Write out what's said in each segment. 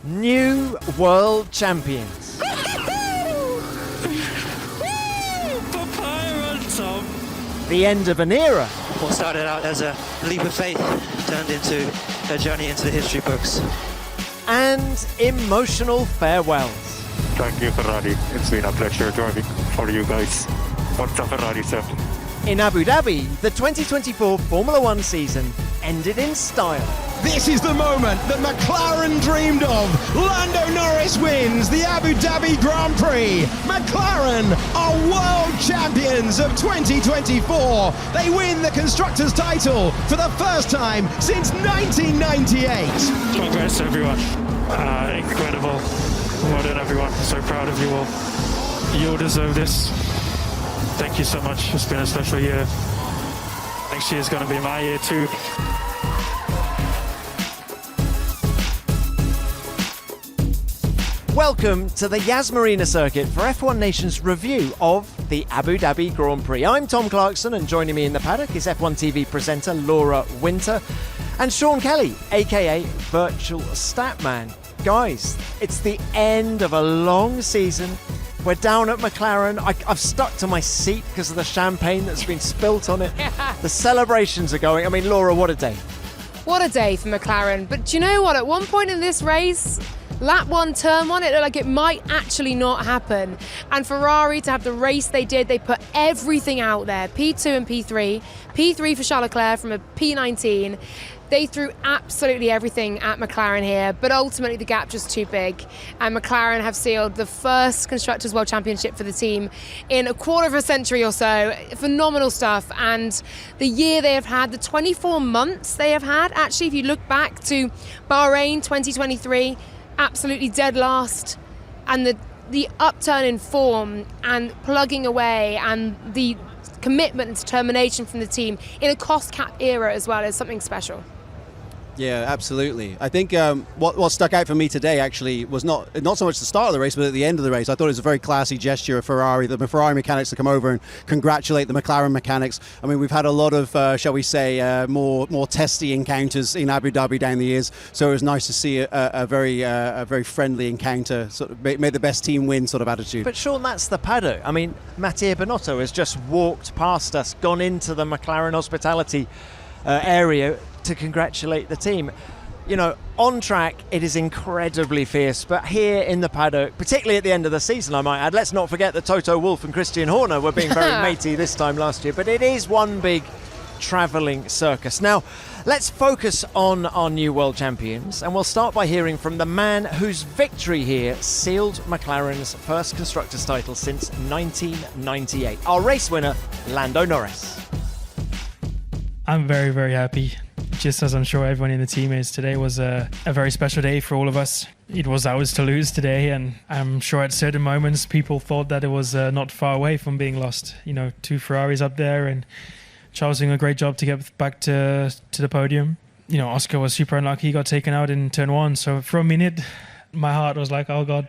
new world champions. Papaya on top. The end of an era. What started out as a leap of faith turned into a journey into the history books. And emotional farewells. Thank you, Ferrari. It's been a pleasure driving for you guys. Forza Ferrari, sir. In Abu Dhabi, the 2024 Formula One season ended in style. This is the moment that McLaren dreamed of. Lando Norris wins the Abu Dhabi Grand Prix. McLaren are world champions of 2024. They win the Constructors title for the first time since 1998. Congrats, everyone. Incredible. Well done, everyone. So proud of you all. You all deserve this. Thank you so much. It's been a special year. Next year is going to be my year too. Welcome to the Yas Marina circuit for F1 Nation's review of the Abu Dhabi Grand Prix. I'm Tom Clarkson, and joining me in the paddock is F1 TV presenter Laura Winter and Sean Kelly, aka Virtual Statman. Guys, it's the end of a long season. We're down at McLaren. I've stuck to my seat because of the champagne that's been spilt on it. The celebrations are going. I mean, Laura, what a day. What a day for McLaren. But do you know what? At one point in this race, lap one, turn one, it looked like it might actually not happen. And Ferrari, to have the race they did, they put everything out there. P2 and P3. P3 for Charles Leclerc from a P19. They threw absolutely everything at McLaren here, but ultimately the gap just too big. And McLaren have sealed the first Constructors World Championship for the team in a quarter of a century or so. Phenomenal stuff. And the year they have had, the 24 months they have had, actually, if you look back to Bahrain 2023, absolutely dead last. And the upturn in form and plugging away and the commitment and determination from the team in a cost cap era as well is something special. Yeah, absolutely. I think what stuck out for me today actually was not so much the start of the race, but at the end of the race. I thought it was a very classy gesture of Ferrari, the Ferrari mechanics to come over and congratulate the McLaren mechanics. I mean, we've had a lot of, shall we say, more testy encounters in Abu Dhabi down the years, so it was nice to see a very friendly encounter, sort of made the best team win sort of attitude. But Sean, that's the paddock. I mean, Mattia Binotto has just walked past us, gone into the McLaren hospitality area to congratulate the team. You know, on track it is incredibly fierce, but here in the paddock, particularly at the end of the season, I might add, let's not forget that Toto Wolff and Christian Horner were being very matey this time last year, but it is one big travelling circus. Now, let's focus on our new world champions, and we'll start by hearing from the man whose victory here sealed McLaren's first Constructors title since 1998, our race winner, Lando Norris. I'm very, very happy, just as I'm sure everyone in the team is. Today was a very special day for all of us. It was ours to lose today, and I'm sure at certain moments people thought that it was not far away from being lost. You know, two Ferraris up there, and Charles doing a great job to get back to the podium. You know, Oscar was super unlucky. He got taken out in turn one. So for a minute, my heart was like, oh God,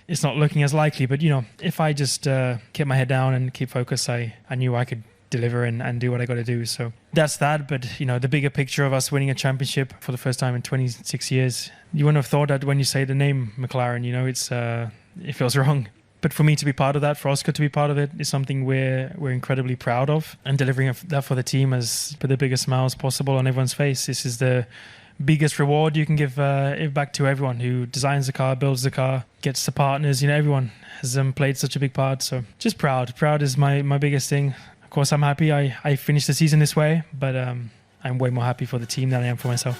it's not looking as likely. But, you know, if I just kept my head down and keep focused, I knew I could deliver and do what I got to do. So that's that. But, you know, the bigger picture of us winning a championship for the first time in 26 years, you wouldn't have thought that when you say the name McLaren, you know, it feels wrong. But for me to be part of that, for Oscar to be part of it, is something we're incredibly proud of. And delivering that for the team has put the biggest smiles possible on everyone's face. This is the biggest reward you can give back to everyone who designs the car, builds the car, gets the partners. You know, everyone has played such a big part. So just proud. Proud is my biggest thing. Of course, I'm happy I finished the season this way, but I'm way more happy for the team than I am for myself.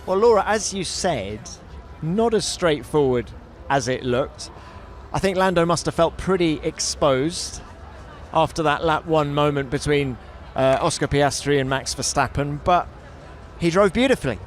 Well, Laura, as you said, not as straightforward as it looked. I think Lando must have felt pretty exposed after that lap one moment between Oscar Piastri and Max Verstappen, but he drove beautifully.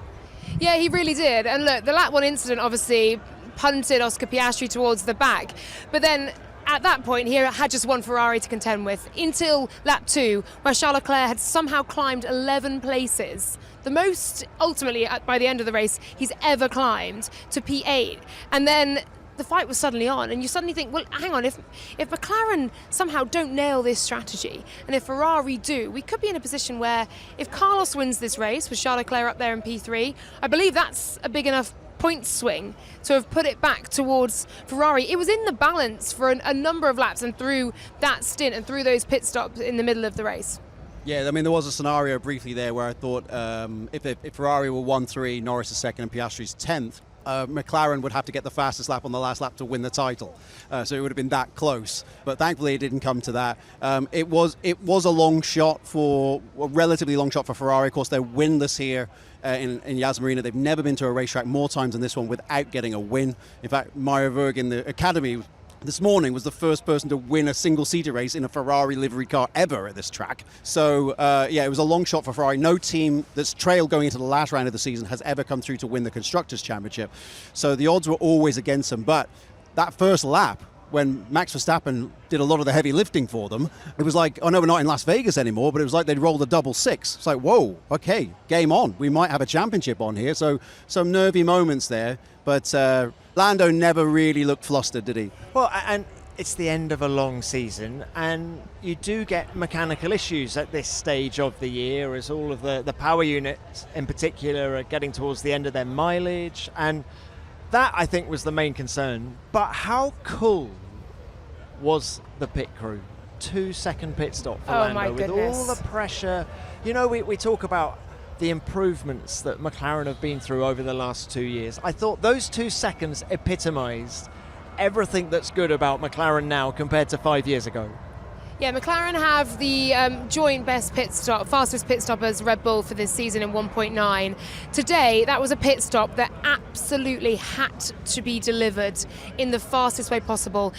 Yeah, he really did. And look, the lap one incident obviously punted Oscar Piastri towards the back, but then at that point, he had just one Ferrari to contend with until lap 2, where Charles Leclerc had somehow climbed 11 places. The most, ultimately, by the end of the race, he's ever climbed to P8. And then the fight was suddenly on, and you suddenly think, well, hang on, if McLaren somehow don't nail this strategy, and if Ferrari do, we could be in a position where if Carlos wins this race with Charles Leclerc up there in P3, I believe that's a big enough point swing to have put it back towards Ferrari. It was in the balance for a number of laps and through that stint and through those pit stops in the middle of the race. Yeah, I mean, there was a scenario briefly there where I thought if Ferrari were 1-3, Norris is second and Piastri's 10th, McLaren would have to get the fastest lap on the last lap to win the title. So it would have been that close. But thankfully it didn't come to that. It was a relatively long shot for Ferrari. Of course, they're winless here in Yas Marina. They've never been to a racetrack more times than this one without getting a win. In fact, Mario Verg in the academy this morning was the first person to win a single-seater race in a Ferrari livery car ever at this track. So, it was a long shot for Ferrari. No team that's trailed going into the last round of the season has ever come through to win the Constructors' Championship. So the odds were always against them. But that first lap, when Max Verstappen did a lot of the heavy lifting for them, it was like, oh no, we're not in Las Vegas anymore, but it was like they'd rolled a double six. It's like, whoa, okay, game on. We might have a championship on here. So some nervy moments there. But Lando never really looked flustered, did he? Well, and it's the end of a long season, and you do get mechanical issues at this stage of the year as all of the power units in particular are getting towards the end of their mileage, and that, I think, was the main concern. But how cool was the pit crew? 2-second pit stop for Lando. My with goodness. all the pressure. You know, we talk about the improvements that McLaren have been through over the last 2 years. I thought those 2 seconds epitomised everything that's good about McLaren now compared to 5 years ago. Yeah, McLaren have the joint best fastest pit stop as Red Bull for this season in 1.9. Today, that was a pit stop that absolutely had to be delivered in the fastest way possible.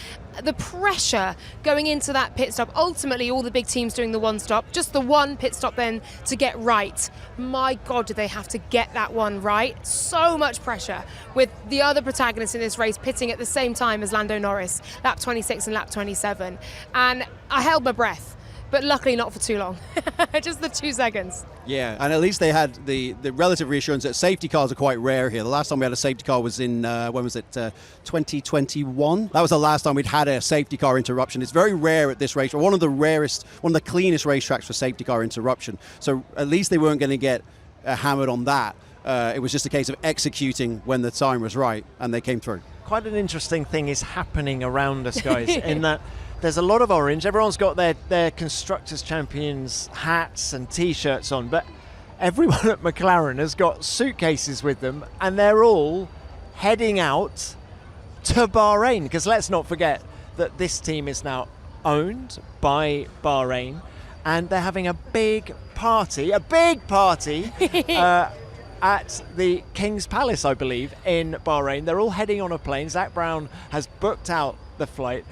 The pressure going into that pit stop, ultimately all the big teams doing the one stop, just the one pit stop then to get right. My God, did they have to get that one right? So much pressure with the other protagonists in this race pitting at the same time as Lando Norris, lap 26 and lap 27. And I held my breath, but luckily not for too long. Just the 2 seconds. Yeah, and at least they had the relative reassurance that safety cars are quite rare here. The last time we had a safety car was in, 2021? That was the last time we'd had a safety car interruption. It's very rare at this race, one of the cleanest racetracks for safety car interruption. So at least they weren't going to get hammered on that. It was just a case of executing when the time was right, and they came through. Quite an interesting thing is happening around us, guys, in that there's a lot of orange. Everyone's got their Constructors Champions hats and T-shirts on, but everyone at McLaren has got suitcases with them, and they're all heading out to Bahrain, because let's not forget that this team is now owned by Bahrain, and they're having a big party at the King's Palace, I believe, in Bahrain. They're all heading on a plane. Zach Brown has booked out the flight.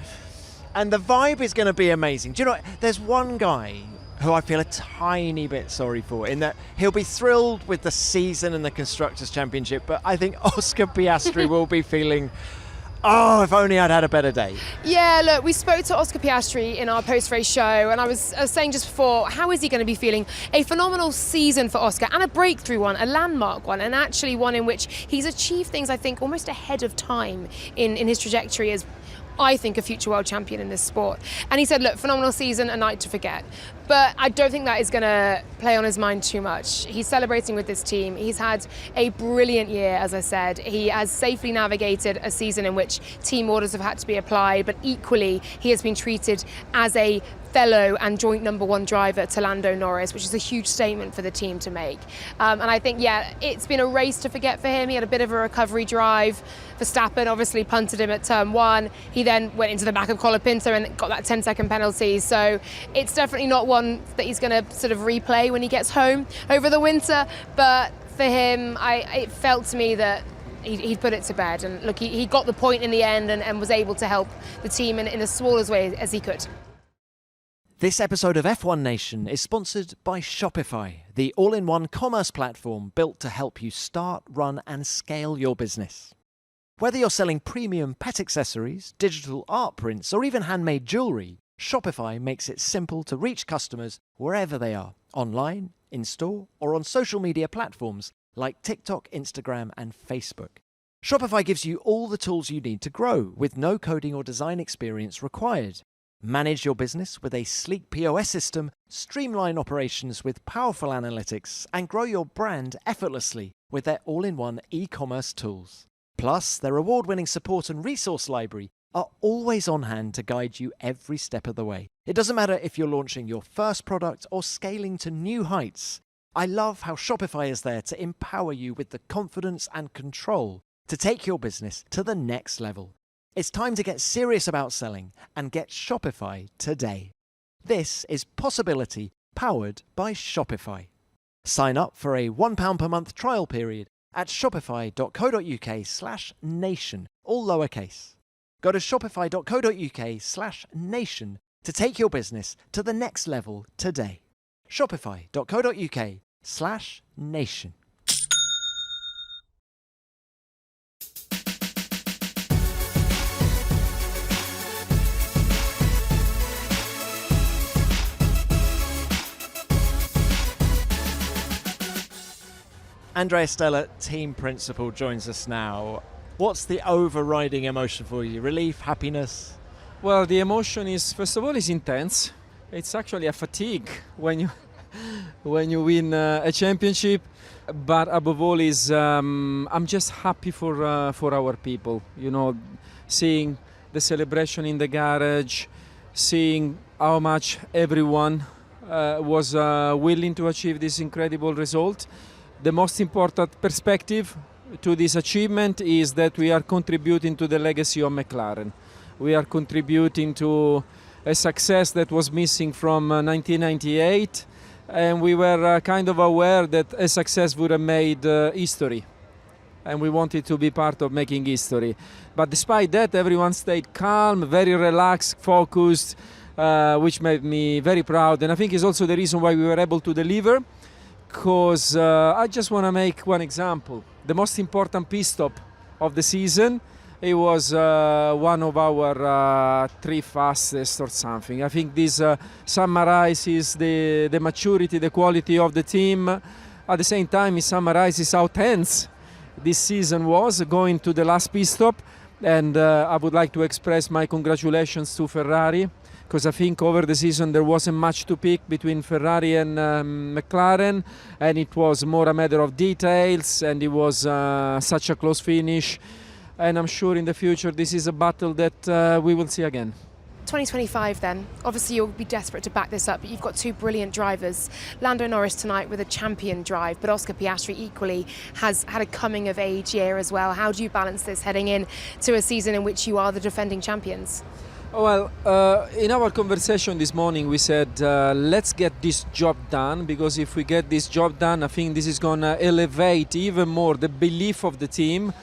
And the vibe is going to be amazing. Do you know, there's one guy who I feel a tiny bit sorry for, in that he'll be thrilled with the season and the Constructors' Championship, but I think Oscar Piastri will be feeling, oh, if only I'd had a better day. Yeah, look, we spoke to Oscar Piastri in our post-race show, and I was saying just before, how is he going to be feeling? A phenomenal season for Oscar, and a breakthrough one, a landmark one, and actually one in which he's achieved things, I think, almost ahead of time in his trajectory as, I think, a future world champion in this sport. And he said, look, phenomenal season, a night to forget. But I don't think that is going to play on his mind too much. He's celebrating with this team. He's had a brilliant year, as I said. He has safely navigated a season in which team orders have had to be applied, but equally he has been treated as a fellow and joint number one driver to Lando Norris, which is a huge statement for the team to make. And I think, yeah, it's been a race to forget for him. He had a bit of a recovery drive. Verstappen obviously punted him at turn one. He then went into the back of Colapinto and got that 10-second penalty. So it's definitely not one that he's going to sort of replay when he gets home over the winter. But for him, it felt to me that he'd put it to bed. And look, he got the point in the end and was able to help the team in as smallest way as he could. This episode of F1 Nation is sponsored by Shopify, the all-in-one commerce platform built to help you start, run, and scale your business. Whether you're selling premium pet accessories, digital art prints, or even handmade jewelry, Shopify makes it simple to reach customers wherever they are, online, in-store, or on social media platforms like TikTok, Instagram, and Facebook. Shopify gives you all the tools you need to grow with no coding or design experience required. Manage your business with a sleek POS system, streamline operations with powerful analytics, and grow your brand effortlessly with their all-in-one e-commerce tools. Plus, their award-winning support and resource library are always on hand to guide you every step of the way. It doesn't matter if you're launching your first product or scaling to new heights. I love how Shopify is there to empower you with the confidence and control to take your business to the next level. It's time to get serious about selling and get Shopify today. This is Possibility, powered by Shopify. Sign up for a £1 per month trial period at shopify.co.uk/nation, all lowercase. Go to shopify.co.uk/nation to take your business to the next level today. Shopify.co.uk/nation. Andrea Stella, team principal, joins us now. What's the overriding emotion for you? Relief, happiness? Well, the emotion is, first of all, is intense. It's actually a fatigue when you win a championship. But above all, is I'm just happy for our people. You know, seeing the celebration in the garage, seeing how much everyone was willing to achieve this incredible result. The most important perspective to this achievement is that we are contributing to the legacy of McLaren. We are contributing to a success that was missing from 1998, and we were kind of aware that a success would have made history, and we wanted to be part of making history. But despite that, everyone stayed calm, very relaxed, focused, which made me very proud, and I think is also the reason why we were able to deliver. Because I just want to make one example. The most important pit stop of the season, it was one of our 3 fastest or something. I think this summarizes the maturity, the quality of the team. At the same time, it summarizes how tense this season was going to the last pit stop. And I would like to express my congratulations to Ferrari, because I think over the season there wasn't much to pick between Ferrari and McLaren, and it was more a matter of details, and it was such a close finish. And I'm sure in the future this is a battle that we will see again. 2025 then, obviously you'll be desperate to back this up, but you've got 2 brilliant drivers. Lando Norris tonight with a champion drive, but Oscar Piastri equally has had a coming of age year as well. How do you balance this heading in to a season in which you are the defending champions? Well, in our conversation this morning we said let's get this job done, because if we get this job done, I think this is going to elevate even more the belief of the team,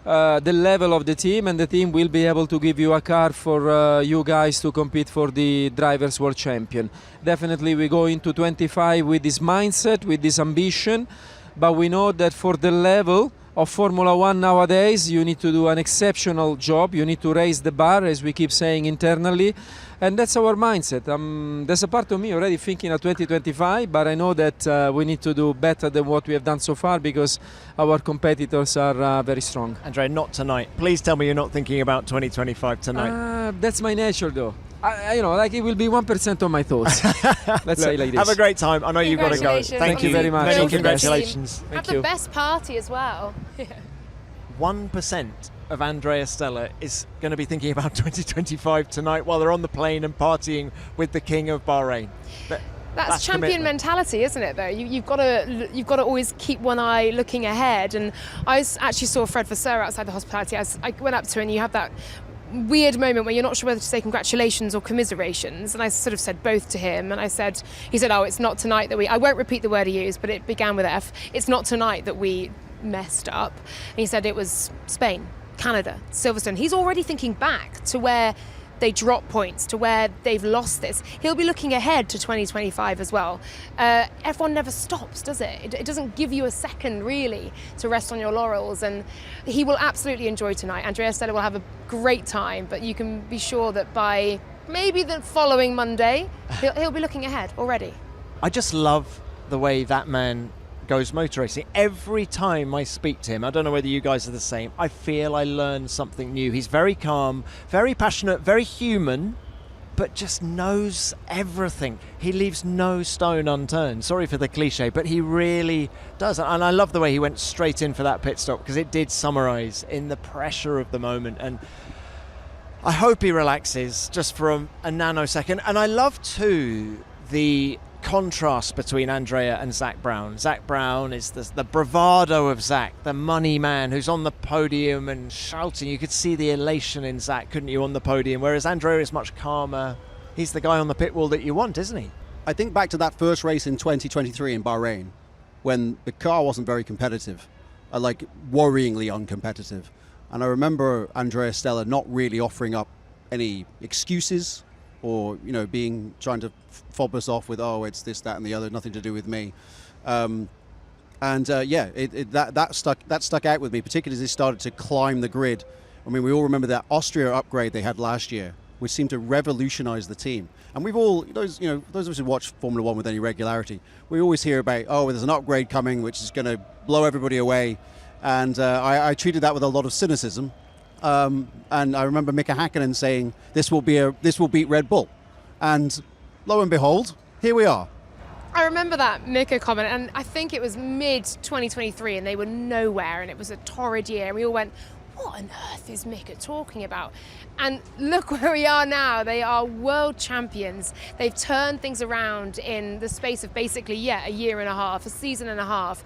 the level of the team, and the team will be able to give you a car for you guys to compete for the Drivers World Champion. Definitely we go into 25 with this mindset, with this ambition, but we know that for the level of Formula One nowadays, you need to do an exceptional job. You need to raise the bar, as we keep saying internally, and that's our mindset. There's a part of me already thinking of 2025, but I know that we need to do better than what we have done so far, because our competitors are very strong. Andrea, not tonight. Please tell me you're not thinking about 2025 tonight. That's my nature, though. You know, like it will be 1% of my thoughts. Let's say like this. Have a great time. I know you've got to go. Thank you very much. Many congratulations. Have the best party as well. 1% of Andrea Stella is going to be thinking about 2025 tonight while they're on the plane and partying with the King of Bahrain. That's champion mentality, isn't it? Though you've got to always keep one eye looking ahead. And I actually saw Fred Vasseur outside the hospitality. I went up to him, and you have that weird moment where you're not sure whether to say congratulations or commiserations, and I sort of said both to him, and he said, oh, it's not tonight that I won't repeat the word he used, but it began with F. It's not tonight that we messed up. And he said it was Spain, Canada, Silverstone. He's already thinking back to where they drop points, to where they've lost this. He'll be looking ahead to 2025 as well. F1 never stops, does it? It doesn't give you a second, really, to rest on your laurels, and he will absolutely enjoy tonight. Andrea Stella will have a great time, but you can be sure that by maybe the following Monday, he'll be looking ahead already. I just love the way that man goes motor racing. Every time I speak to him, I don't know whether you guys are the same, I feel I learn something new. He's very calm, very passionate, very human, but just knows everything. He leaves no stone unturned. Sorry for the cliche, but he really does. And I love the way he went straight in for that pit stop, because it did summarise in the pressure of the moment. And I hope he relaxes just for a nanosecond. And I love too the contrast between Andrea and Zach Brown. Zach Brown is the bravado of Zach, the money man who's on the podium and shouting. You could see the elation in Zach, couldn't you, on the podium, whereas Andrea is much calmer. He's the guy on the pit wall that you want, isn't he? I think back to that first race in 2023 in Bahrain, when the car wasn't very competitive, like worryingly uncompetitive. And I remember Andrea Stella not really offering up any excuses, or trying to fob us off with, oh, it's this, that, and the other, nothing to do with me. That stuck out with me, particularly as they started to climb the grid. I mean, we all remember that Austria upgrade they had last year, which seemed to revolutionise the team. And we've all, those of us who watch Formula One with any regularity, we always hear about, oh, there's an upgrade coming which is going to blow everybody away. And I treated that with a lot of cynicism. And I remember Mika Hakkinen saying, this will beat Red Bull. And lo and behold, here we are. I remember that Mika comment, and I think it was mid-2023, and they were nowhere, and it was a torrid year. And we all went, what on earth is Mika talking about? And look where we are now. They are world champions. They've turned things around in the space of basically, a year and a half, a season and a half.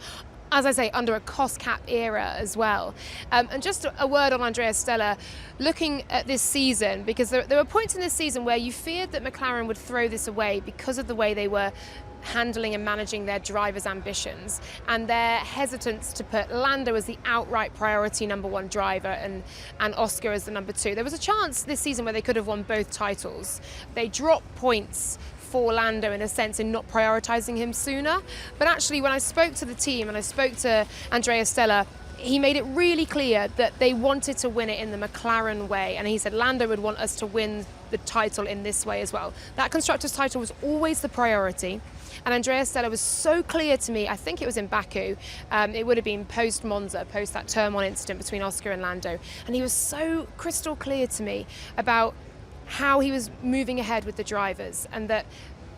As I say, under a cost cap era as well. And just a word on Andrea Stella, looking at this season, because there were points in this season where you feared that McLaren would throw this away because of the way they were handling and managing their drivers' ambitions and their hesitance to put Lando as the outright priority number one driver and Oscar as the number two. There was a chance this season where they could have won both titles. They dropped points for Lando in a sense in not prioritising him sooner. But actually, when I spoke to the team and I spoke to Andrea Stella, he made it really clear that they wanted to win it in the McLaren way. And he said Lando would want us to win the title in this way as well. That Constructors title was always the priority. And Andrea Stella was so clear to me, I think it was in Baku, it would have been post-Monza, post that Turn 1 incident between Oscar and Lando. And he was so crystal clear to me about how he was moving ahead with the drivers, and that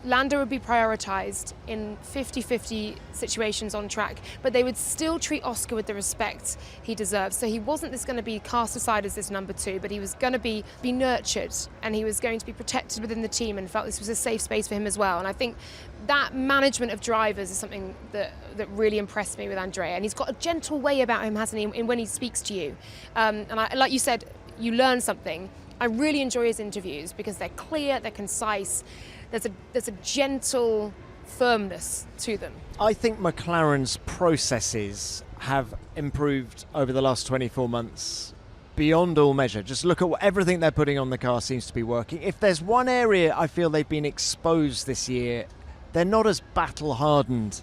Lando would be prioritised in 50-50 situations on track, but they would still treat Oscar with the respect he deserves. So he wasn't going to be cast aside as this number two, but he was going to be nurtured, and he was going to be protected within the team, and felt this was a safe space for him as well. And I think that management of drivers is something that really impressed me with Andrea. And he's got a gentle way about him, hasn't he, when he speaks to you. Like you said, you learn something. I really enjoy his interviews because they're clear, they're concise. There's a gentle firmness to them. I think McLaren's processes have improved over the last 24 months beyond all measure. Just look at everything they're putting on the car seems to be working. If there's one area I feel they've been exposed this year, they're not as battle-hardened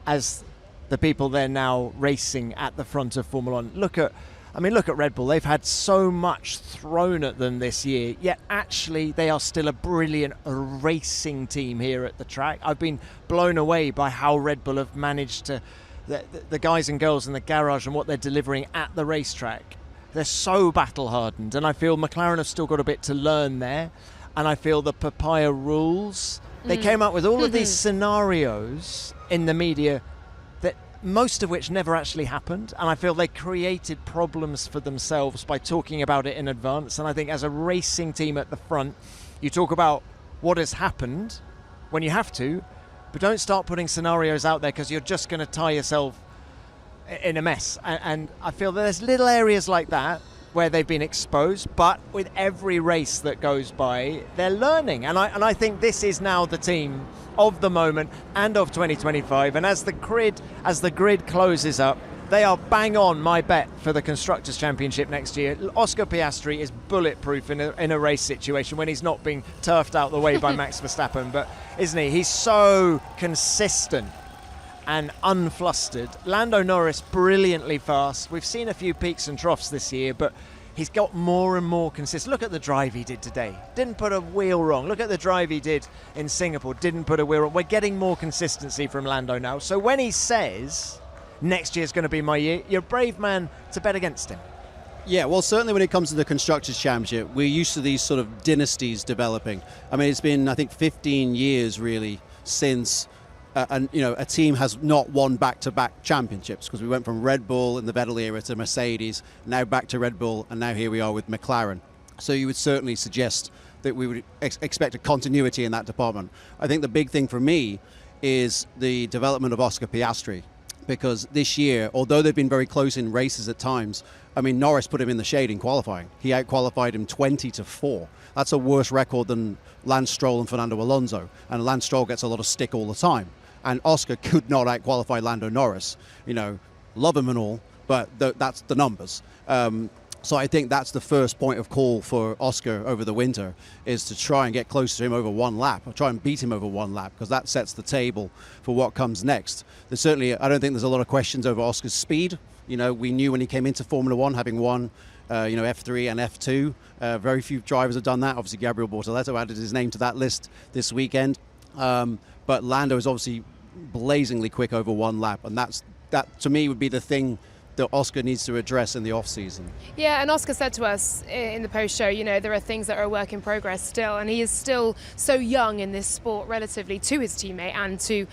as the people they're now racing at the front of Formula One. Look at Red Bull. They've had so much thrown at them this year, yet actually they are still a brilliant racing team here at the track. I've been blown away by how Red Bull have managed to, the guys and girls in the garage and what they're delivering at the racetrack. They're so battle-hardened, and I feel McLaren have still got a bit to learn there. And I feel the Papaya rules, they came up with all of these scenarios in the media, most of which never actually happened, and I feel they created problems for themselves by talking about it in advance. And I think as a racing team at the front, you talk about what has happened when you have to, but don't start putting scenarios out there because you're just going to tie yourself in a mess. And I feel there's little areas like that where they've been exposed, but with every race that goes by, they're learning. And I think this is now the team of the moment and of 2025. And as the grid closes up, they are bang on my bet for the Constructors Championship next year. Oscar Piastri is bulletproof in a race situation when he's not being turfed out the way by Max Verstappen, but isn't he? He's so consistent and unflustered. Lando Norris, brilliantly fast. We've seen a few peaks and troughs this year, but he's got more and more consistent. Look at the drive he did today. Didn't put a wheel wrong. Look at the drive he did in Singapore. Didn't put a wheel wrong. We're getting more consistency from Lando now. So when he says next year's going to be my year, you're a brave man to bet against him. Yeah, well, certainly when it comes to the Constructors' Championship, we're used to these sort of dynasties developing. I mean, it's been, I think, 15 years, really, since a team has not won back-to-back championships, because we went from Red Bull in the Vettel era to Mercedes, now back to Red Bull, and now here we are with McLaren. So you would certainly suggest that we would expect a continuity in that department. I think the big thing for me is the development of Oscar Piastri, because this year, although they've been very close in races at times, I mean, Norris put him in the shade in qualifying. He out-qualified him 20-4. That's a worse record than Lance Stroll and Fernando Alonso. And Lance Stroll gets a lot of stick all the time. And Oscar could not out-qualify Lando Norris. You know, love him and all, but that's the numbers. So I think that's the first point of call for Oscar over the winter, is to try and get close to him over one lap, or try and beat him over one lap, because that sets the table for what comes next. There's certainly, I don't think there's a lot of questions over Oscar's speed. You know, we knew when he came into Formula One, having won, F3 and F2. Very few drivers have done that. Obviously, Gabriel Bortoleto added his name to that list this weekend. But Lando is obviously blazingly quick over one lap, and that to me would be the thing that Oscar needs to address in the off-season. Yeah, and Oscar said to us in the post-show, you know, there are things that are a work in progress still, and he is still so young in this sport relatively to his teammate and to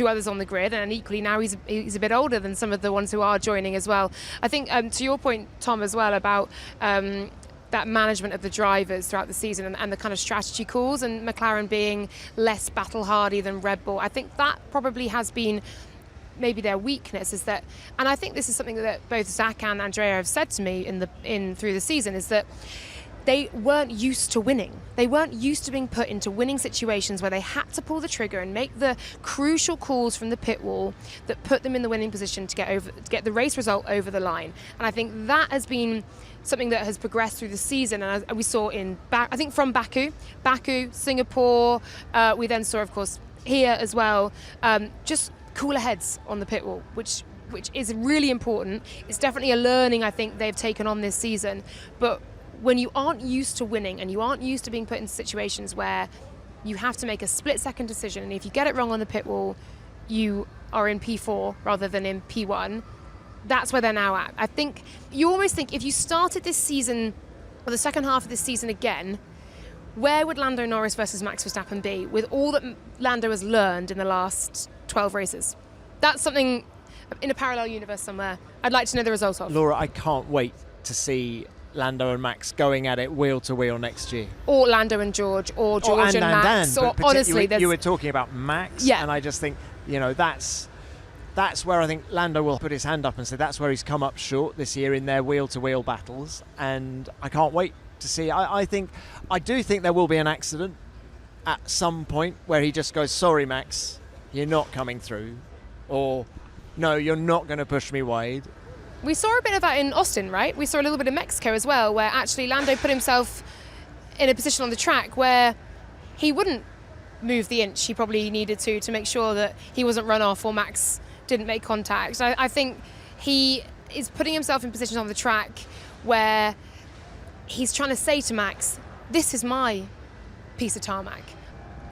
others on the grid, and equally now he's a bit older than some of the ones who are joining as well. I think to your point, Tom, as well, about that management of the drivers throughout the season and the kind of strategy calls, and McLaren being less battle hardy than Red Bull, I think that probably has been maybe their weakness, is that, and I think this is something that both Zach and Andrea have said to me through the season, is that they weren't used to winning. They weren't used to being put into winning situations where they had to pull the trigger and make the crucial calls from the pit wall that put them in the winning position to get the race result over the line. And I think that has been something that has progressed through the season, and we saw from Baku, Singapore, we then saw, of course, here as well, just cooler heads on the pit wall, which is really important. It's definitely a learning I think they've taken on this season. But when you aren't used to winning and you aren't used to being put in situations where you have to make a split-second decision, and if you get it wrong on the pit wall, you are in P4 rather than in P1, that's where they're now at. I think you almost think if you started this season, or the second half of this season again, where would Lando Norris versus Max Verstappen be with all that Lando has learned in the last 12 races? That's something in a parallel universe somewhere I'd like to know the results of. Laura, I can't wait to see Lando and Max going at it wheel to wheel next year. Or Lando and George, or George and Max. Dan, or honestly, you were talking about Max, yeah. And I just think, you know, that's where I think Lando will put his hand up and say that's where he's come up short this year in their wheel to wheel battles, and I can't wait to see. I do think there will be an accident at some point where he just goes, sorry Max, you're not coming through, or no, you're not going to push me wide. We saw a bit of that in Austin, right? We saw a little bit of Mexico as well, where actually Lando put himself in a position on the track where he wouldn't move the inch he probably needed to make sure that he wasn't run off or Max didn't make contact. I think he is putting himself in positions on the track where he's trying to say to Max, this is my piece of tarmac.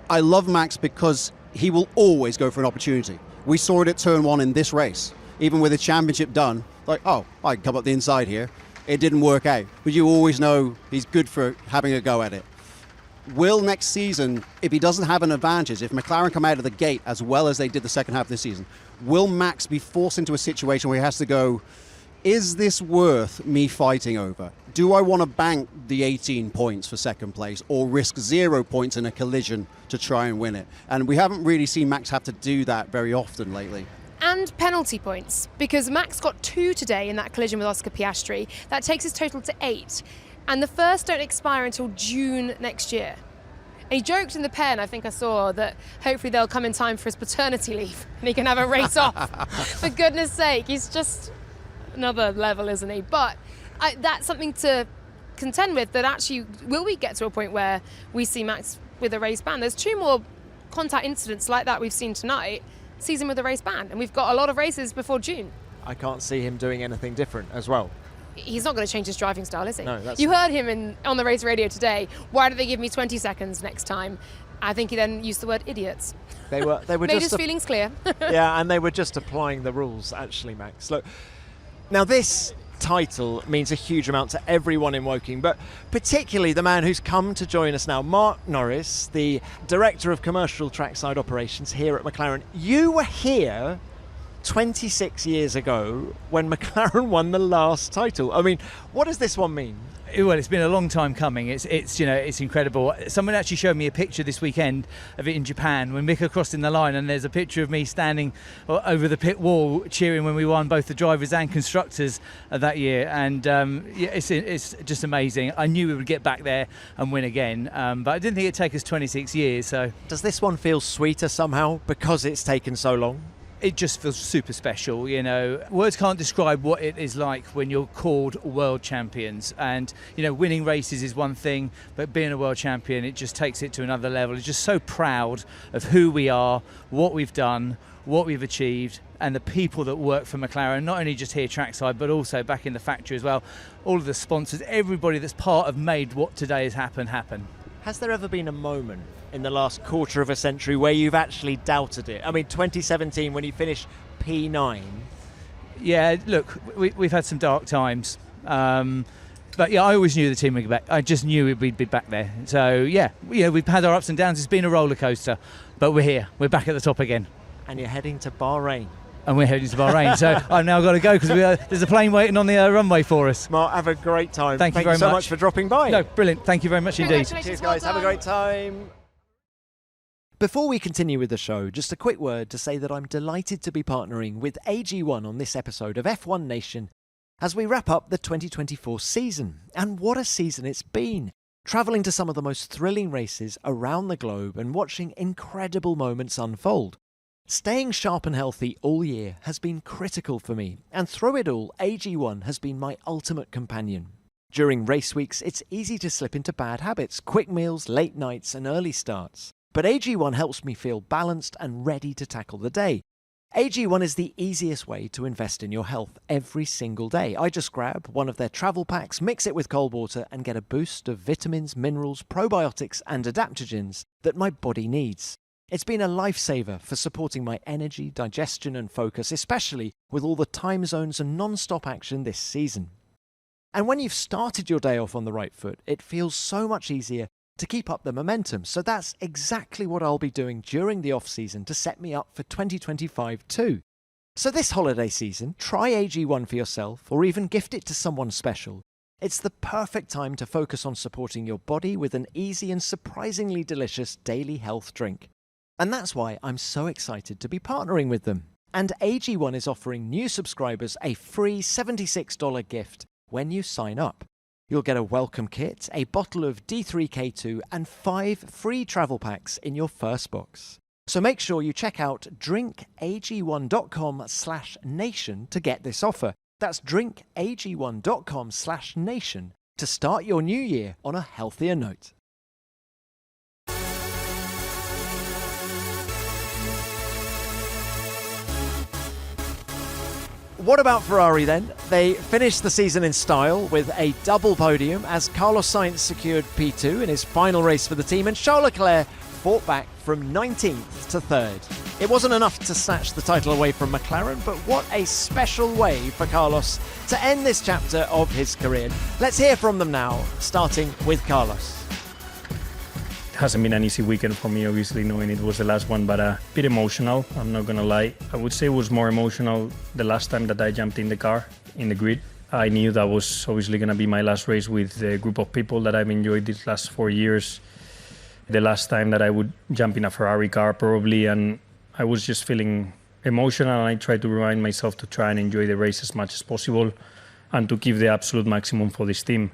I love Max because he will always go for an opportunity. We saw it at turn one in this race. Even with the championship done, like, oh, I can come up the inside here. It didn't work out. But you always know he's good for having a go at it. Will next season, if he doesn't have an advantage, if McLaren come out of the gate as well as they did the second half of this season, will Max be forced into a situation where he has to go, is this worth me fighting over? Do I want to bank the 18 points for second place or risk 0 points in a collision to try and win it? And we haven't really seen Max have to do that very often lately. And penalty points, because Max got 2 today in that collision with Oscar Piastri. That takes his total to 8. And the first don't expire until June next year. And he joked in the pen, I think I saw, that hopefully they'll come in time for his paternity leave and he can have a race off. For goodness sake, he's just another level, isn't he? But that's something to contend with, that actually, will we get to a point where we see Max with a race ban? There's 2 more contact incidents like that we've seen tonight, season with a race ban, and we've got a lot of races before June. I can't see him doing anything different as well. he's not going to change his driving style, is he? No, that's You heard him on the race radio today. Why do they give me 20 seconds next time? I think he then used the word idiots. They were Made just his feelings clear. yeah, and they were just applying the rules, actually, Max. Look, now this title means a huge amount to everyone in Woking, but particularly the man who's come to join us now, Mark Norris, the Director of Commercial Trackside Operations here at McLaren. You were here 26 years ago when McLaren won the last title. I mean, what does this one mean? Well, it's been a long time coming. It's incredible. Someone actually showed me a picture this weekend of it in Japan when Mika crossed in the line, and there's a picture of me standing over the pit wall cheering when we won both the drivers and constructors that year. And it's just amazing. I knew we would get back there and win again, but I didn't think it'd take us 26 years. So does this one feel sweeter somehow because it's taken so long? It just feels super special, you know. Words can't describe what it is like when you're called world champions. And, you know, winning races is one thing, but being a world champion, it just takes it to another level. It's just so proud of who we are, what we've done, what we've achieved, and the people that work for McLaren, not only just here trackside, but also back in the factory as well. All of the sponsors, everybody that's part of made what today has happened happen. Has there ever been a moment in the last quarter of a century where you've actually doubted it? I mean, 2017 when you finished P9. Yeah, look, we've had some dark times. But yeah, I always knew the team would be back. I just knew we'd be back there. So yeah, we've had our ups and downs. It's been a roller coaster, but we're here. We're back at the top again. And you're heading to Bahrain. And we're heading to Bahrain. So I've now got to go because there's a plane waiting on the runway for us. Mark, have a great time. Thank you very so much. much for dropping by. No, brilliant. Thank you very much indeed. Cheers, guys. Have a great time. Before we continue with the show, just a quick word to say that I'm delighted to be partnering with AG1 on this episode of F1 Nation as we wrap up the 2024 season. And what a season it's been! Travelling to some of the most thrilling races around the globe and watching incredible moments unfold. Staying sharp and healthy all year has been critical for me, and through it all, AG1 has been my ultimate companion. During race weeks, it's easy to slip into bad habits, quick meals, late nights, and early starts. But AG1 helps me feel balanced and ready to tackle the day. AG1 is the easiest way to invest in your health every single day. I just grab one of their travel packs, mix it with cold water, and get a boost of vitamins, minerals, probiotics, and adaptogens that my body needs. It's been a lifesaver for supporting my energy, digestion, and focus, especially with all the time zones and non-stop action this season. And when you've started your day off on the right foot, it feels so much easier to keep up the momentum. So that's exactly what I'll be doing during the off-season to set me up for 2025 too. So this holiday season, try AG1 for yourself or even gift it to someone special. It's the perfect time to focus on supporting your body with an easy and surprisingly delicious daily health drink. And that's why I'm so excited to be partnering with them. And AG1 is offering new subscribers a free $76 gift when you sign up. You'll get a welcome kit, a bottle of D3K2, and 5 free travel packs in your first box. So make sure you check out drinkag1.com/nation to get this offer. That's drinkag1.com/nation to start your new year on a healthier note. What about Ferrari then? They finished the season in style with a double podium as Carlos Sainz secured P2 in his final race for the team, and Charles Leclerc fought back from 19th to 3rd. It wasn't enough to snatch the title away from McLaren, but what a special way for Carlos to end this chapter of his career. Let's hear from them now, starting with Carlos. Hasn't been an easy weekend for me, obviously, knowing it was the last one, but a bit emotional, I'm not gonna lie. I would say it was more emotional the last time that I jumped in the car, in the grid. I knew that was obviously gonna be my last race with the group of people that I've enjoyed these last 4 years. The last time that I would jump in a Ferrari car, probably, and I was just feeling emotional, and I tried to remind myself to try and enjoy the race as much as possible and to give the absolute maximum for this team.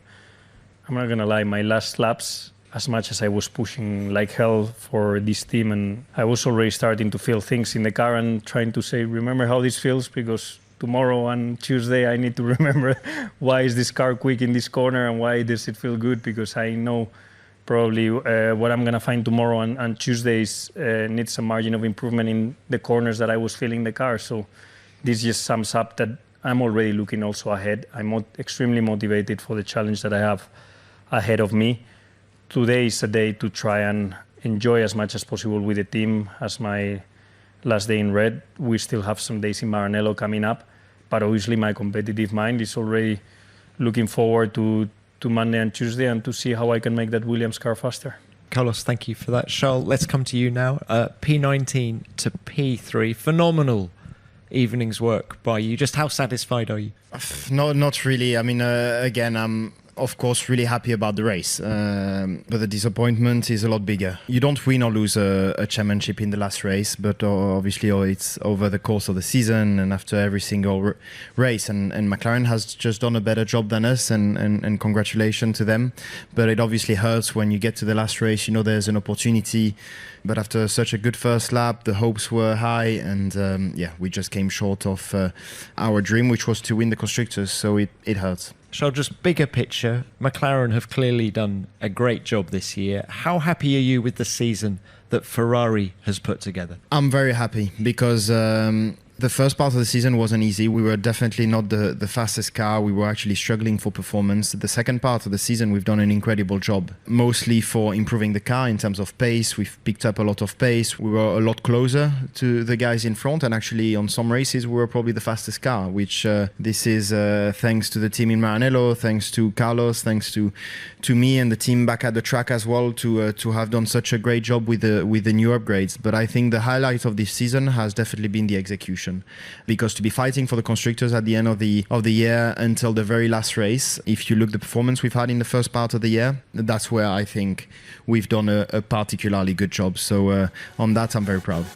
I'm not gonna lie, my last laps, as much as I was pushing like hell for this team, and I was already starting to feel things in the car and trying to say, remember how this feels, because tomorrow and Tuesday I need to remember why is this car quick in this corner and why does it feel good, because I know probably what I'm going to find tomorrow and Tuesdays needs some margin of improvement in the corners that I was feeling the car. So this just sums up that I'm already looking also ahead. I'm extremely motivated for the challenge that I have ahead of me. Today is a day to try and enjoy as much as possible with the team as my last day in red. We still have some days in Maranello coming up, but obviously my competitive mind is already looking forward to Monday and Tuesday and to see how I can make that Williams car faster. Carlos, thank you for that. Charles, let's come to you now. P19 to P3, phenomenal evening's work by you. Just how satisfied are you? Not really. I mean, again, I'm of course really happy about the race, but the disappointment is a lot bigger. You don't win or lose a championship in the last race, but obviously it's over the course of the season and after every single race, and McLaren has just done a better job than us, and congratulations to them. But it obviously hurts when you get to the last race. You know there's an opportunity, but after such a good first lap, the hopes were high, and we just came short of our dream, which was to win the Constructors, so it hurts. Charles, just bigger picture, McLaren have clearly done a great job this year. How happy are you with the season that Ferrari has put together? I'm very happy because the first part of the season wasn't easy. We were definitely not the fastest car. We were actually struggling for performance. The second part of the season, we've done an incredible job, mostly for improving the car in terms of pace. We've picked up a lot of pace. We were a lot closer to the guys in front, and actually on some races we were probably the fastest car, which this is thanks to the team in Maranello, thanks to Carlos, thanks to me and the team back at the track as well to have done such a great job with the new upgrades. But I think the highlight of this season has definitely been the execution. Because to be fighting for the Constructors at the end of the year until the very last race, if you look the performance we've had in the first part of the year, that's where I think we've done a particularly good job. So on that, I'm very proud.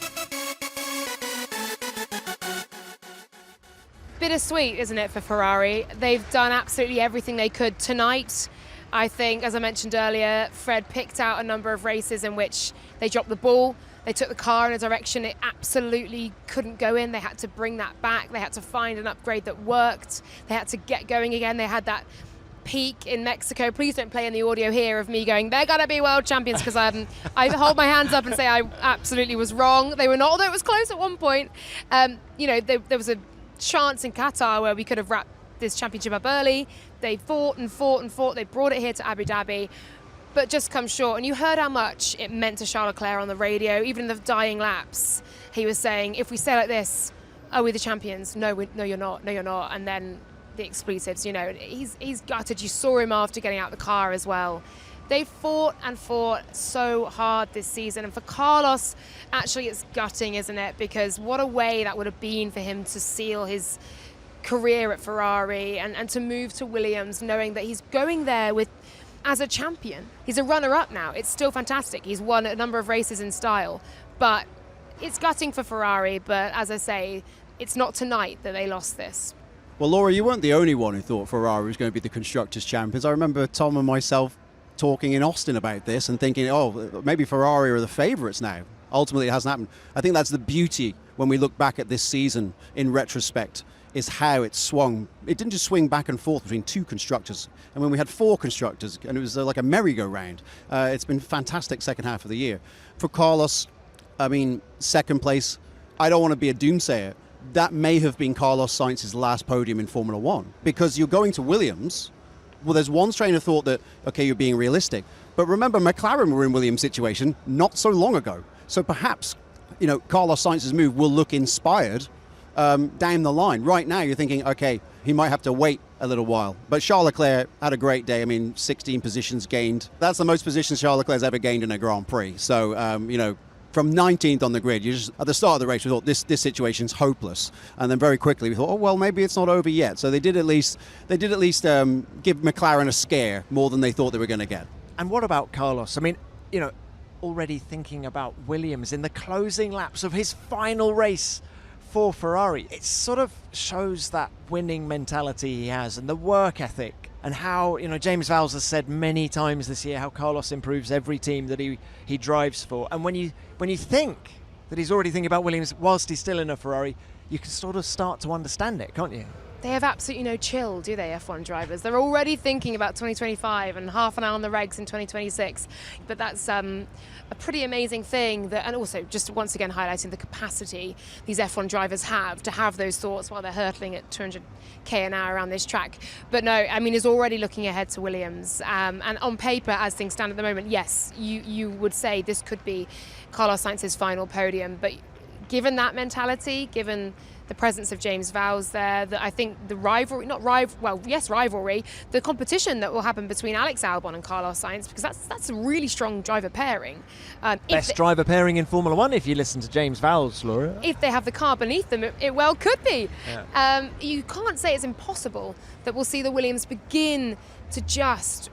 Bittersweet, isn't it, for Ferrari? They've done absolutely everything they could tonight. I think, as I mentioned earlier, Fred picked out a number of races in which they dropped the ball. They took the car in a direction it absolutely couldn't go in. They had to bring that back. They had to find an upgrade that worked. They had to get going again. They had that peak in Mexico. Please don't play in the audio here of me going, they're going to be world champions, because I hold my hands up and say I absolutely was wrong. They were not, although it was close at one point. There was a chance in Qatar where we could have wrapped this championship up early. They fought and fought and fought. They brought it here to Abu Dhabi, but just come short. And you heard how much it meant to Charles Leclerc on the radio. Even in the dying laps, he was saying, if we stay like this, are we the champions? No, you're not. No, you're not. And then the expletives, he's gutted. You saw him after getting out the car as well. They fought and fought so hard this season. And for Carlos, actually it's gutting, isn't it? Because what a way that would have been for him to seal his career at Ferrari and to move to Williams, knowing that he's going there as a champion. He's a runner-up now. It's still fantastic. He's won a number of races in style, but it's gutting for Ferrari. But as I say, it's not tonight that they lost this. Well, Laura, you weren't the only one who thought Ferrari was going to be the Constructors' champions. I remember Tom and myself talking in Austin about this and thinking, maybe Ferrari are the favourites now. Ultimately, it hasn't happened. I think that's the beauty when we look back at this season in retrospect, is how it swung. It didn't just swing back and forth between two constructors. And when we had four constructors, and it was like a merry-go-round, it's been fantastic second half of the year. For Carlos, second place, I don't want to be a doomsayer. That may have been Carlos Sainz's last podium in Formula One, because you're going to Williams. Well, there's one train of thought that, okay, you're being realistic. But remember, McLaren were in Williams' situation not so long ago. So perhaps, Carlos Sainz's move will look inspired down the line. Right now, you're thinking, okay, he might have to wait a little while. But Charles Leclerc had a great day. 16 positions gained. That's the most positions Charles Leclerc's ever gained in a Grand Prix. So, from 19th on the grid, at the start of the race, we thought this situation's hopeless. And then very quickly we thought, maybe it's not over yet. So they did at least give McLaren a scare more than they thought they were going to get. And what about Carlos? Already thinking about Williams in the closing laps of his final race for Ferrari. It sort of shows that winning mentality he has and the work ethic, and how, James Vowles has said many times this year how Carlos improves every team that he drives for. And when you think that he's already thinking about Williams whilst he's still in a Ferrari, you can sort of start to understand it, can't you? They have absolutely no chill, do they, F1 drivers? They're already thinking about 2025 and half an hour on the regs in 2026. But that's a pretty amazing thing, and also just once again highlighting the capacity these F1 drivers have to have those thoughts while they're hurtling at 200k an hour around this track. But no, I mean, is already looking ahead to Williams. And on paper, as things stand at the moment, yes, you would say this could be Carlos Sainz's final podium. But given that mentality, given the presence of James Vowles there, that I think the rivalry, the competition that will happen between Alex Albon and Carlos Sainz, because that's a really strong driver pairing. Best driver pairing in Formula One, if you listen to James Vowles, Laura. If they have the car beneath them, it well could be. Yeah. You can't say it's impossible that we'll see the Williams begin to just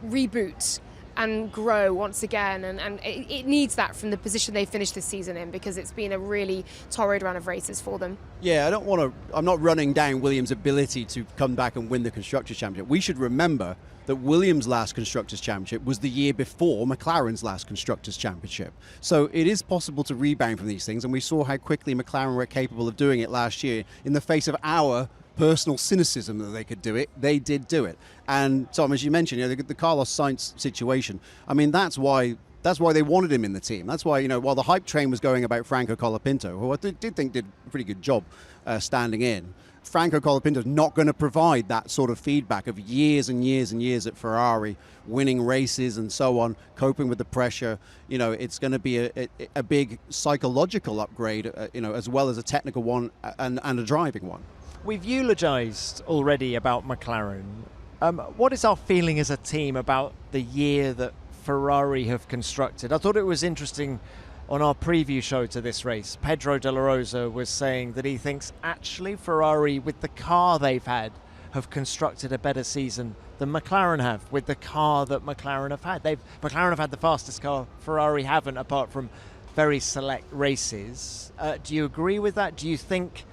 reboot and grow once again, and it needs that from the position they finished this season in, because it's been a really torrid run of races for them. Yeah, I'm not running down Williams' ability to come back and win the Constructors' Championship. We should remember that Williams' last Constructors' Championship was the year before McLaren's last Constructors' Championship. So it is possible to rebound from these things, and we saw how quickly McLaren were capable of doing it last year in the face of our personal cynicism that they could do it. They did do it. And Tom, as you mentioned, the Carlos Sainz situation, I mean, that's why they wanted him in the team. That's why, while the hype train was going about Franco Colapinto, who I did think did a pretty good job standing in, Franco Colapinto's not going to provide that sort of feedback of years and years and years at Ferrari, winning races and so on, coping with the pressure. It's going to be a big psychological upgrade, as well as a technical one and a driving one. We've eulogised already about McLaren. What is our feeling as a team about the year that Ferrari have constructed? I thought it was interesting on our preview show to this race. Pedro de la Rosa was saying that he thinks actually Ferrari, with the car they've had, have constructed a better season than McLaren have with the car that McLaren have had. McLaren have had the fastest car, Ferrari haven't, apart from very select races. Do you agree with that? Do you think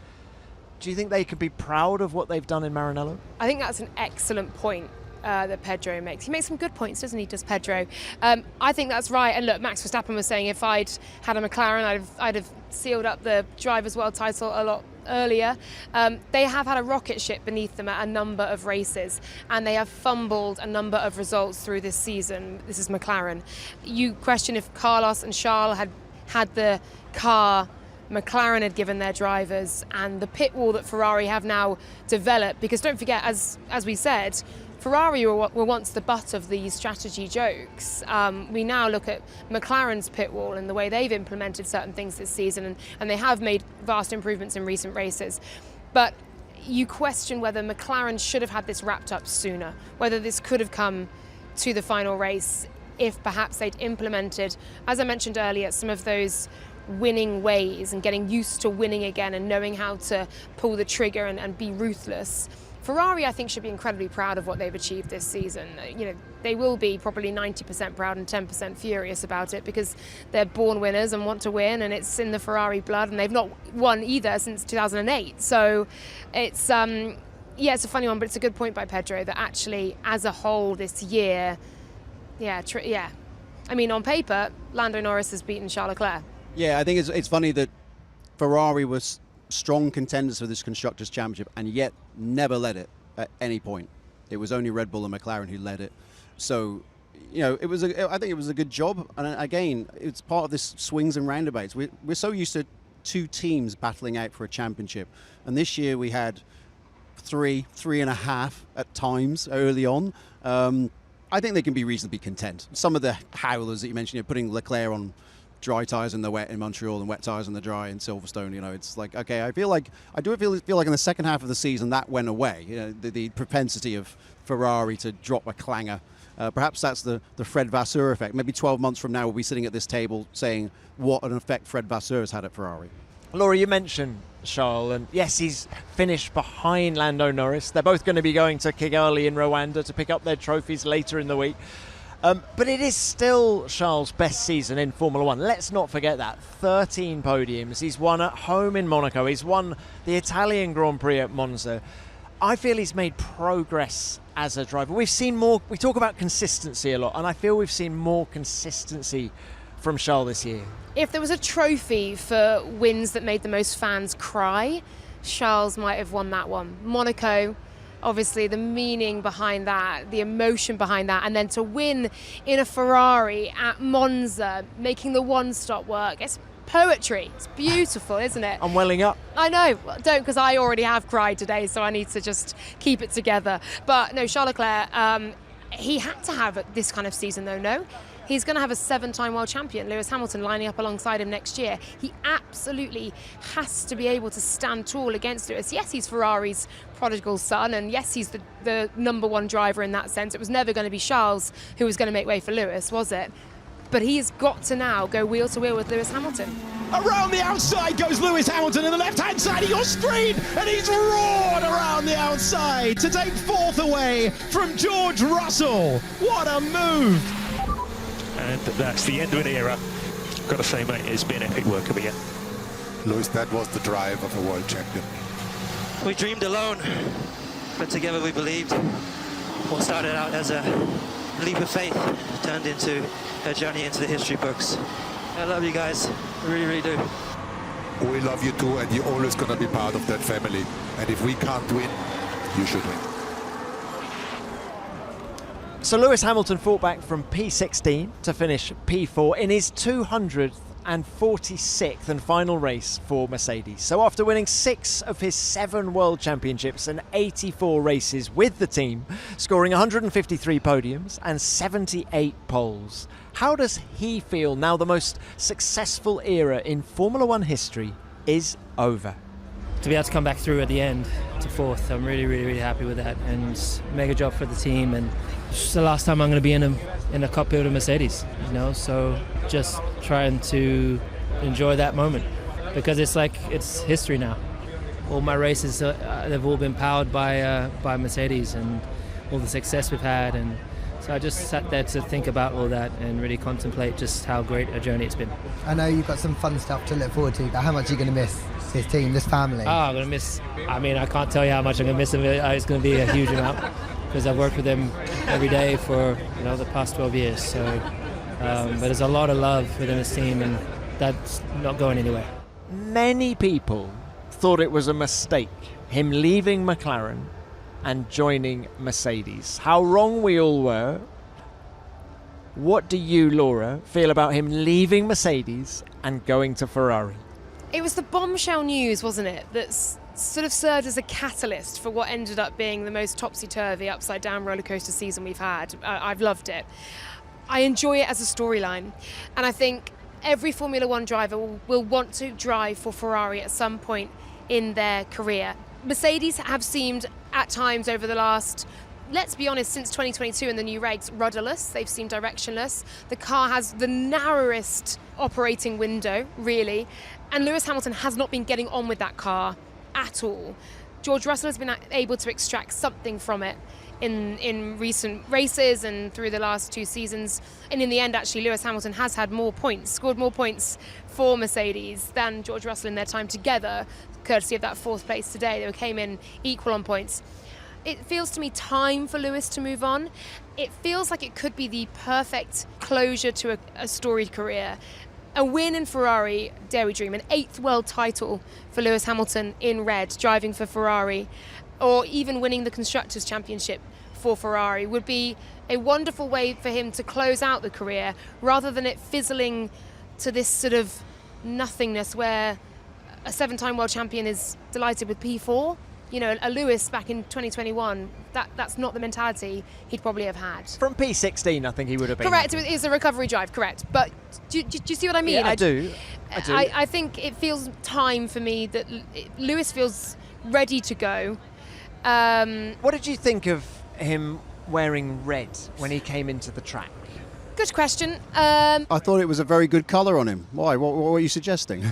they could be proud of what they've done in Maranello? I think that's an excellent point that Pedro makes. He makes some good points, doesn't he, does Pedro? I think that's right. And look, Max Verstappen was saying if I'd had a McLaren, I'd have sealed up the Drivers' World title a lot earlier. They have had a rocket ship beneath them at a number of races, and they have fumbled a number of results through this season. This is McLaren. You question if Carlos and Charles had the car McLaren had given their drivers and the pit wall that Ferrari have now developed, because don't forget, as we said, Ferrari were once the butt of these strategy jokes. We now look at McLaren's pit wall and the way they've implemented certain things this season, and they have made vast improvements in recent races. But you question whether McLaren should have had this wrapped up sooner, whether this could have come to the final race if perhaps they'd implemented, as I mentioned earlier, some of those winning ways and getting used to winning again and knowing how to pull the trigger and be ruthless. Ferrari, I think, should be incredibly proud of what they've achieved this season. They will be probably 90% proud and 10% furious about it, because they're born winners and want to win, and it's in the Ferrari blood, and they've not won either since 2008. So it's it's a funny one, but it's a good point by Pedro that actually, as a whole this year, I mean, on paper, Lando Norris has beaten Charles Leclerc. Yeah, I think it's funny that Ferrari was strong contenders for this Constructors' Championship and yet never led it at any point. It was only Red Bull and McLaren who led it. So, I think it was a good job. And again, it's part of this swings and roundabouts. We're so used to two teams battling out for a championship. And this year we had three and a half at times early on. I think they can be reasonably content. Some of the howlers that you mentioned, putting Leclerc on dry tyres in the wet in Montreal and wet tyres in the dry in Silverstone, it's like, okay, I do feel like in the second half of the season that went away. The propensity of Ferrari to drop a clanger. Perhaps that's the Fred Vasseur effect. Maybe 12 months from now we'll be sitting at this table saying what an effect Fred Vasseur has had at Ferrari. Laura, you mentioned Charles, and yes, he's finished behind Lando Norris. They're both going to be going to Kigali in Rwanda to pick up their trophies later in the week. But it is still Charles' best season in Formula One. Let's not forget that. 13 podiums. He's won at home in Monaco. He's won the Italian Grand Prix at Monza. I feel he's made progress as a driver. We've seen more. We talk about consistency a lot, and I feel we've seen more consistency from Charles this year. If there was a trophy for wins that made the most fans cry, Charles might have won that one. Monaco, obviously the meaning behind that, the emotion behind that, and then to win in a Ferrari at Monza, making the one-stop work. It's poetry. It's beautiful, isn't it? I'm welling up. I know. Don't, because I already have cried today, so I need to just keep it together. But no, Charles Leclerc, he had to have this kind of season, though, no? He's going to have a 7-time world champion, Lewis Hamilton, lining up alongside him next year. He absolutely has to be able to stand tall against Lewis. Yes, he's Ferrari's prodigal son, and yes, he's the number one driver in that sense. It was never going to be Charles who was going to make way for Lewis, was it? But he's got to now go wheel to wheel with Lewis Hamilton. Around the outside goes Lewis Hamilton in the left-hand side of your screen, and he's roared around the outside to take fourth away from George Russell. What a move! And that's the end of an era. Got to say, mate, it's been epic work of a year. Lewis, that was the drive of a world champion. We dreamed alone, but together we believed. What started out as a leap of faith turned into a journey into the history books. I love you guys, I really, really do. We love you too, and you're always going to be part of that family. And if we can't win, you should win. So Lewis Hamilton fought back from P16 to finish P4 in his 246th and final race for Mercedes. So after winning 6 of his 7 World Championships and 84 races with the team, scoring 153 podiums and 78 poles, how does he feel now the most successful era in Formula One history is over? To be able to come back through at the end to 4th, I'm really, really, really happy with that, and mega job for the team. And it's the last time I'm going to be in a cockpit with a Mercedes, you know. So just trying to enjoy that moment, because it's like it's history now. All my races, they've all been powered by Mercedes, and all the success we've had. And so I just sat there to think about all that and really contemplate just how great a journey it's been. I know you've got some fun stuff to look forward to, but how much are you going to miss this team, this family? I'm going to miss, I can't tell you how much I'm going to miss them. It's going to be a huge amount, because I've worked with them every day for the past 12 years. So, but there's a lot of love within this team, and that's not going anywhere. Many people thought it was a mistake, him leaving McLaren and joining Mercedes. How wrong we all were. What do you, Laura, feel about him leaving Mercedes and going to Ferrari? It was the bombshell news, wasn't it, that sort of served as a catalyst for what ended up being the most topsy-turvy, upside-down rollercoaster season we've had. I've loved it. I enjoy it as a storyline, and I think every Formula One driver will want to drive for Ferrari at some point in their career. Mercedes have seemed at times over the last, let's be honest, since 2022 and the new regs, rudderless. They've seemed directionless. The car has the narrowest operating window, really, and Lewis Hamilton has not been getting on with that car at all. George Russell has been able to extract something from it in recent races and through the last 2 seasons. And in the end, actually, Lewis Hamilton has had more points, scored more points for Mercedes than George Russell in their time together, courtesy of that 4th place today. They came in equal on points. It feels to me time for Lewis to move on. It feels like it could be the perfect closure to a storied career. A win in Ferrari, dare we dream, an 8th world title for Lewis Hamilton in red, driving for Ferrari, or even winning the Constructors Championship for Ferrari would be a wonderful way for him to close out the career, rather than it fizzling to this sort of nothingness where a 7-time world champion is delighted with P4. You know, a Lewis back in 2021, that's not the mentality he'd probably have had. From P16, I think he would have been. Correct, it's a recovery drive, correct. But do you see what I mean? Yeah, I do. I think it feels time for me that Lewis feels ready to go. What did you think of him wearing red when he came into the track? Good question. I thought it was a very good colour on him. Why? What were you suggesting?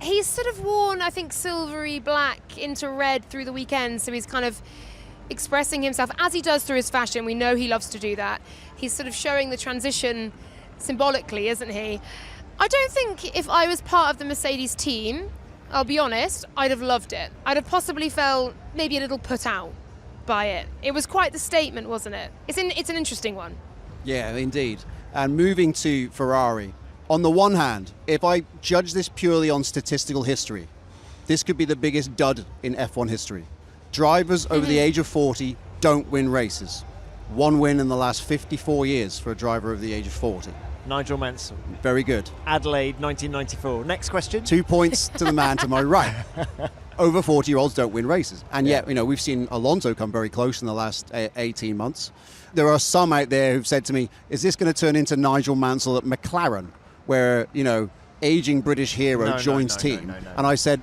He's sort of worn, I think, silvery black into red through the weekend, so he's kind of expressing himself, as he does through his fashion. We know he loves to do that. He's sort of showing the transition symbolically, isn't he? I don't think if I was part of the Mercedes team, I'll be honest, I'd have loved it. I'd have possibly felt maybe a little put out by it. It was quite the statement, wasn't it? It's an interesting one. Yeah, indeed. And moving to Ferrari, on the one hand, if I judge this purely on statistical history, this could be the biggest dud in F1 history. Drivers over the age of 40 don't win races. One win in the last 54 years for a driver over the age of 40. Nigel Mansell. Very good. Adelaide, 1994. Next question. 2 points to the man to my right. Over 40-year-olds don't win races. And yet, we've seen Alonso come very close in the last 18 months. There are some out there who've said to me, is this going to turn into Nigel Mansell at McLaren, where, aging British hero joins team? No. And I said,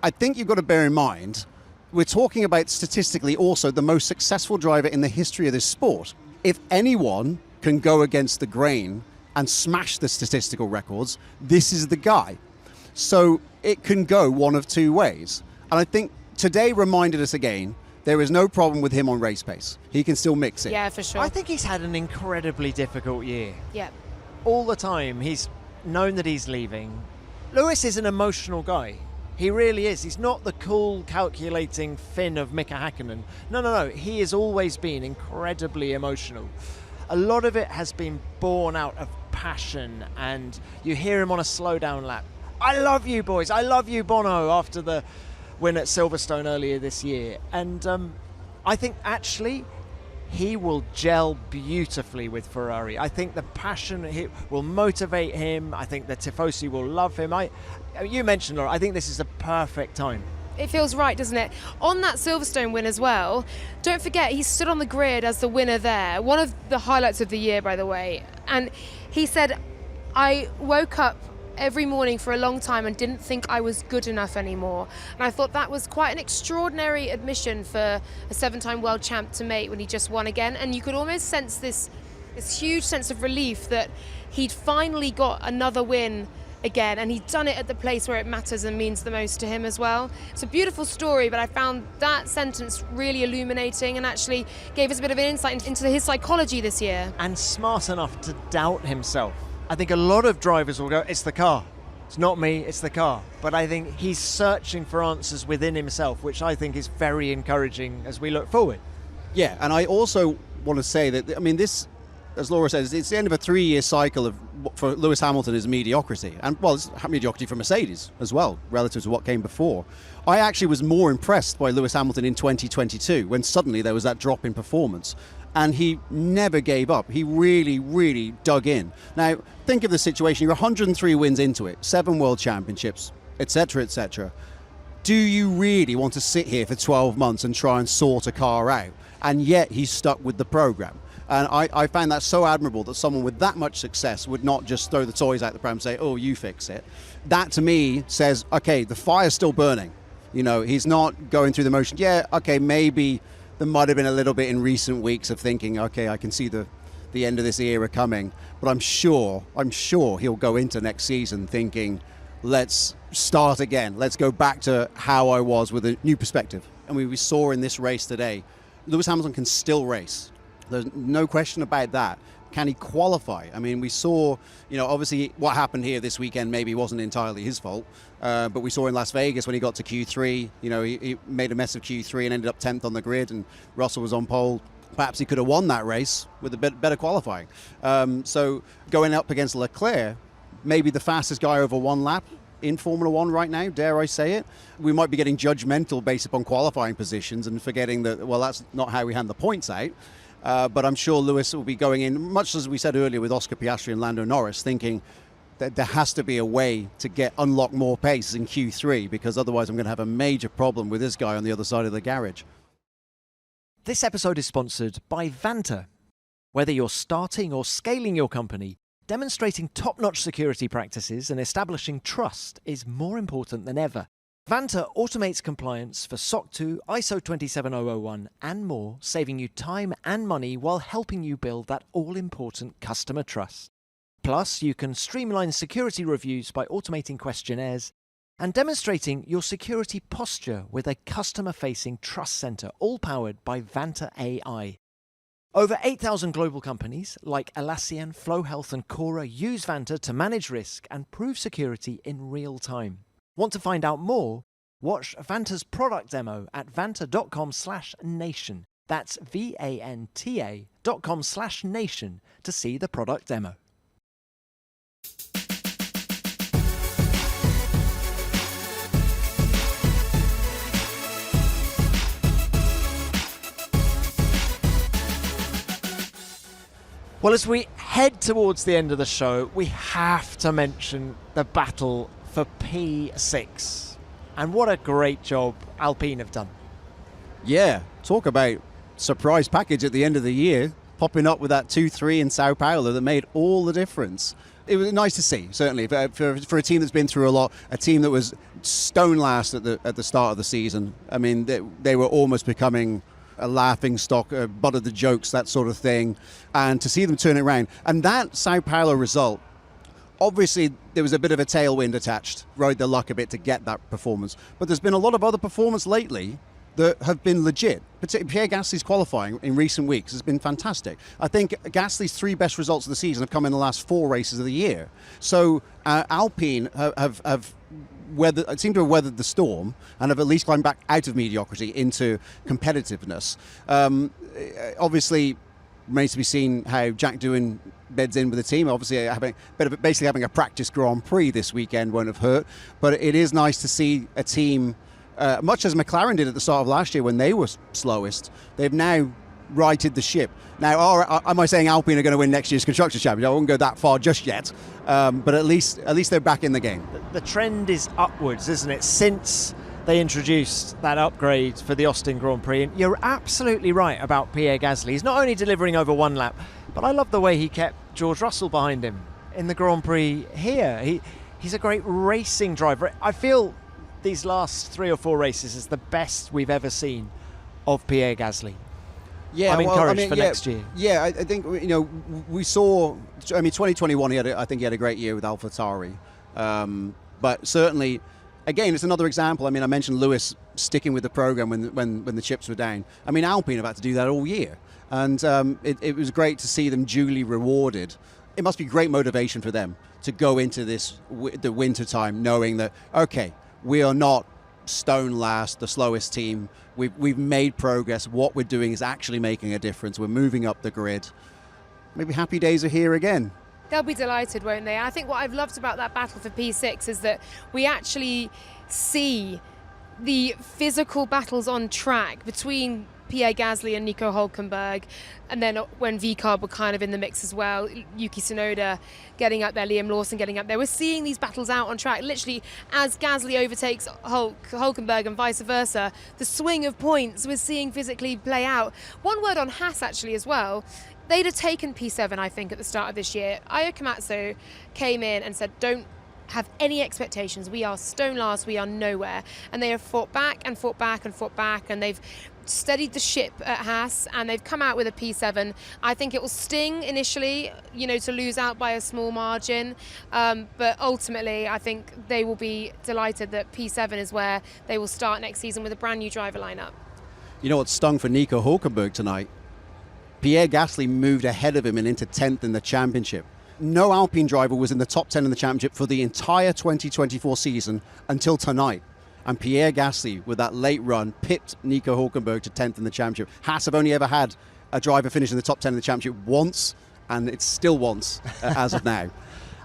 I think you've got to bear in mind, we're talking about statistically also the most successful driver in the history of this sport. If anyone can go against the grain and smash the statistical records, this is the guy. So it can go one of two ways. And I think today reminded us again, there is no problem with him on race pace. He can still mix it. Yeah, for sure. I think he's had an incredibly difficult year. Yeah. All the time, he's known that he's leaving. Lewis is an emotional guy. He really is. He's not the cool, calculating Finn of Mika Hakkinen. No. He has always been incredibly emotional. A lot of it has been born out of passion, and you hear him on a slowdown lap. I love you, boys. I love you, Bono, after the win at Silverstone earlier this year. And I think actually he will gel beautifully with Ferrari. I think the passion will motivate him. I think the Tifosi will love him. You mentioned, Laura, I think this is the perfect time. It feels right, doesn't it? On that Silverstone win as well, don't forget he stood on the grid as the winner there. One of the highlights of the year, by the way. And he said, I woke up every morning for a long time and didn't think I was good enough anymore. And I thought that was quite an extraordinary admission for a 7-time world champ to make when he just won again. And you could almost sense this huge sense of relief that he'd finally got another win again, and he'd done it at the place where it matters and means the most to him as well. It's a beautiful story, but I found that sentence really illuminating and actually gave us a bit of an insight into his psychology this year. And smart enough to doubt himself. I think a lot of drivers will go, it's the car. It's not me, it's the car. But I think he's searching for answers within himself, which I think is very encouraging as we look forward. Yeah, and I also want to say that, this, as Laura says, it's the end of a 3-year cycle for Lewis Hamilton is mediocrity. And, it's mediocrity for Mercedes as well, relative to what came before. I actually was more impressed by Lewis Hamilton in 2022, when suddenly there was that drop in performance. And he never gave up. He really, really dug in. Now, think of the situation. You're 103 wins into it, 7 world championships, etc., etc. Do you really want to sit here for 12 months and try and sort a car out? And yet he's stuck with the program. And I found that so admirable that someone with that much success would not just throw the toys out the pram and say, oh, you fix it. That to me says, okay, the fire's still burning. He's not going through the motion. Yeah, okay, maybe there might have been a little bit in recent weeks of thinking, okay, I can see the end of this era coming. But I'm sure he'll go into next season thinking, let's start again. Let's go back to how I was with a new perspective. And we saw in this race today, Lewis Hamilton can still race. There's no question about that. Can he qualify? We saw, obviously what happened here this weekend maybe wasn't entirely his fault, but we saw in Las Vegas when he got to Q3, he made a mess of Q3 and ended up 10th on the grid, and Russell was on pole. Perhaps he could have won that race with a bit better qualifying. So going up against Leclerc, maybe the fastest guy over one lap in Formula One right now, dare I say it. We might be getting judgmental based upon qualifying positions and forgetting that, that's not how we hand the points out. But I'm sure Lewis will be going in, much as we said earlier with Oscar Piastri and Lando Norris, thinking that there has to be a way to unlock more pace in Q3, because otherwise I'm going to have a major problem with this guy on the other side of the garage. This episode is sponsored by Vanta. Whether you're starting or scaling your company, demonstrating top-notch security practices and establishing trust is more important than ever. Vanta automates compliance for SOC 2, ISO 27001 and more, saving you time and money while helping you build that all-important customer trust. Plus, you can streamline security reviews by automating questionnaires and demonstrating your security posture with a customer-facing trust center, all powered by Vanta AI. Over 8,000 global companies like Atlassian, Flow Health and Cora use Vanta to manage risk and prove security in real time. Want to find out more? Watch Vanta's product demo at vanta.com/nation. That's VANTA.com/nation to see the product demo. Well, as we head towards the end of the show, we have to mention the battle for P6. And what a great job Alpine have done. Yeah, talk about surprise package at the end of the year, popping up with that 2-3 in Sao Paulo that made all the difference. It was nice to see, certainly, for a team that's been through a lot, a team that was stone last at the start of the season. I mean, they were almost becoming a laughing stock, butt of the jokes, that sort of thing. And to see them turn it around. And that Sao Paulo result, obviously there was a bit of a tailwind attached, rode the luck a bit to get that performance. But there's been a lot of other performance lately that have been legit. Particularly Pierre Gasly's qualifying in recent weeks has been fantastic. I think Gasly's 3 best results of the season have come in the last 4 races of the year. So Alpine have seem to have weathered the storm and have at least climbed back out of mediocrity into competitiveness. Obviously, remains to be seen how Jack Doohan beds in with the team. Obviously, basically having a practice Grand Prix this weekend won't have hurt. But it is nice to see a team, much as McLaren did at the start of last year when they were slowest, they've now righted the ship. Now, am I saying Alpine are going to win next year's Constructors Championship? I won't go that far just yet, but at least they're back in the game. The trend is upwards, isn't it, since they introduced that upgrade for the Austin Grand Prix. And you're absolutely right about Pierre Gasly. He's not only delivering over 1 lap, but I love the way he kept George Russell behind him in the Grand Prix here. He's a great racing driver. I feel these last 3 or 4 races is the best we've ever seen of Pierre Gasly. Yeah, I'm encouraged for next year. Yeah, I think, we saw, 2021, I think he had a great year with AlphaTauri. But certainly, again, it's another example. I mentioned Lewis sticking with the program when the chips were down. Alpine have had to do that all year. And it was great to see them duly rewarded. It must be great motivation for them to go into the winter time knowing that, okay, we are not stone last, the slowest team. We've made progress. What we're doing is actually making a difference. We're moving up the grid. Maybe happy days are here again. They'll be delighted, won't they? I think what I've loved about that battle for P6 is that we actually see the physical battles on track between Pierre Gasly and Nico Hülkenberg, and then when V-Carb were kind of in the mix as well, Yuki Tsunoda getting up there, Liam Lawson getting up there. We're seeing these battles out on track. Literally, as Gasly overtakes Hülkenberg and vice versa, the swing of points we're seeing physically play out. One word on Haas actually as well. They'd have taken P7, I think, at the start of this year. Ayo Komatsu came in and said, don't have any expectations. We are stone last, we are nowhere. And they have fought back and fought back and fought back, and they've steadied the ship at Haas, and they've come out with a P7. I think it will sting initially, to lose out by a small margin, but ultimately I think they will be delighted that P7 is where they will start next season with a brand new driver lineup. You know what stung for Nico Hülkenberg tonight? Pierre Gasly moved ahead of him and into 10th in the championship. No Alpine driver was in the top 10 in the championship for the entire 2024 season until tonight. And Pierre Gasly, with that late run, pipped Nico Hülkenberg to 10th in the championship. Haas have only ever had a driver finish in the top 10 in the championship once, and it's still once as of now.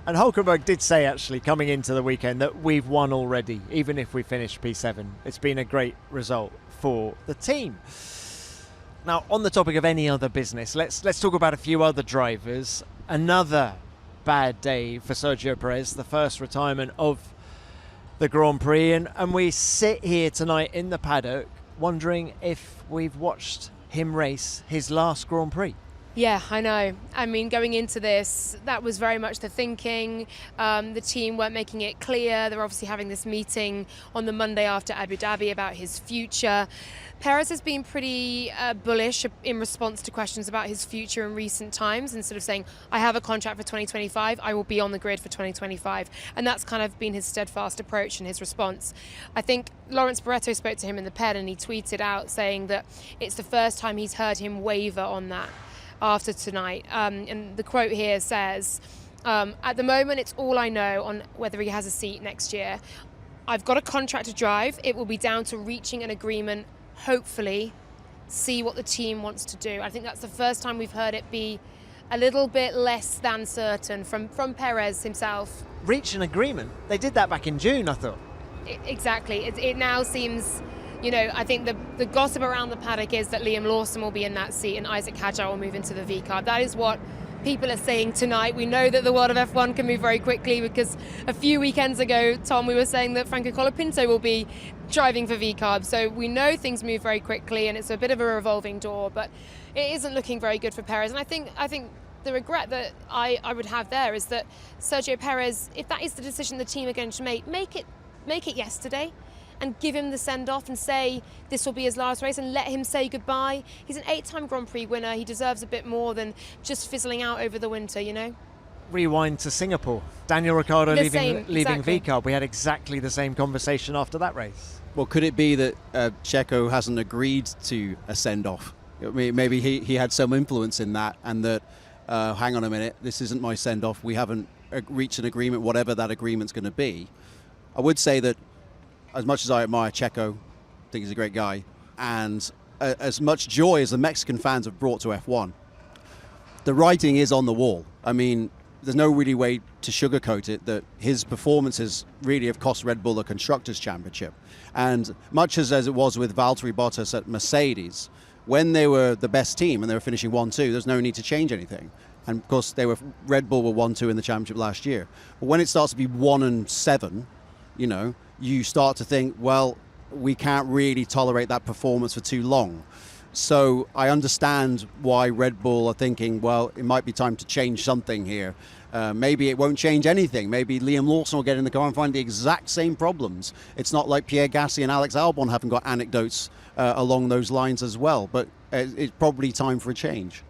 And Hülkenberg did say, actually, coming into the weekend, that we've won already, even if we finish P7. It's been a great result for the team. Now, on the topic of any other business, let's talk about a few other drivers. Another bad day for Sergio Perez, the first retirement of the Grand Prix, and we sit here tonight in the paddock wondering if we've watched him race his last Grand Prix. Yeah, I know. Going into this, that was very much the thinking. The team weren't making it clear. They're obviously having this meeting on the Monday after Abu Dhabi about his future. Perez has been pretty bullish in response to questions about his future in recent times, and sort of saying, I have a contract for 2025, I will be on the grid for 2025. And that's kind of been his steadfast approach and his response. I think Lawrence Barretto spoke to him in the pen, and he tweeted out saying that it's the first time he's heard him waver on that after tonight. And the quote here says, at the moment, it's all I know on whether he has a seat next year. I've got a contract to drive. It will be down to reaching an agreement, hopefully, see what the team wants to do. I think that's the first time we've heard it be a little bit less than certain from Perez himself. Reach an agreement? They did that back in June, I thought. Exactly. It now seems... I think the gossip around the paddock is that Liam Lawson will be in that seat and Isaac Hadjar will move into the V-Carb. That is what people are saying tonight. We know that the world of F1 can move very quickly, because a few weekends ago, Tom, we were saying that Franco Colapinto will be driving for VCARB. So we know things move very quickly, and it's a bit of a revolving door, but it isn't looking very good for Perez. And I think the regret that I would have there is that Sergio Perez, if that is the decision the team are going to make it yesterday, and give him the send-off and say this will be his last race, and let him say goodbye. He's an 8-time Grand Prix winner. He deserves a bit more than just fizzling out over the winter, you know? Rewind to Singapore. Daniel Ricciardo leaving exactly. VCARB. We had exactly the same conversation after that race. Well, could it be that Checo hasn't agreed to a send-off? I mean, maybe he had some influence in that, and that, hang on a minute, this isn't my send-off. We haven't reached an agreement, whatever that agreement's going to be. I would say that as much as I admire Checo, I think he's a great guy, and as much joy as the Mexican fans have brought to F1, the writing is on the wall. I mean, there's no really way to sugarcoat it that his performances really have cost Red Bull a Constructors Championship. And much as it was with Valtteri Bottas at Mercedes, when they were the best team and they were finishing 1-2, there's no need to change anything. And of course, Red Bull were 1-2 in the championship last year. But when it starts to be 1-7, you know, you start to think, well, we can't really tolerate that performance for too long. So I understand why Red Bull are thinking, well, it might be time to change something here. Maybe it won't change anything. Maybe Liam Lawson will get in the car and find the exact same problems. It's not like Pierre Gasly and Alex Albon haven't got anecdotes along those lines as well. But it's probably time for a change.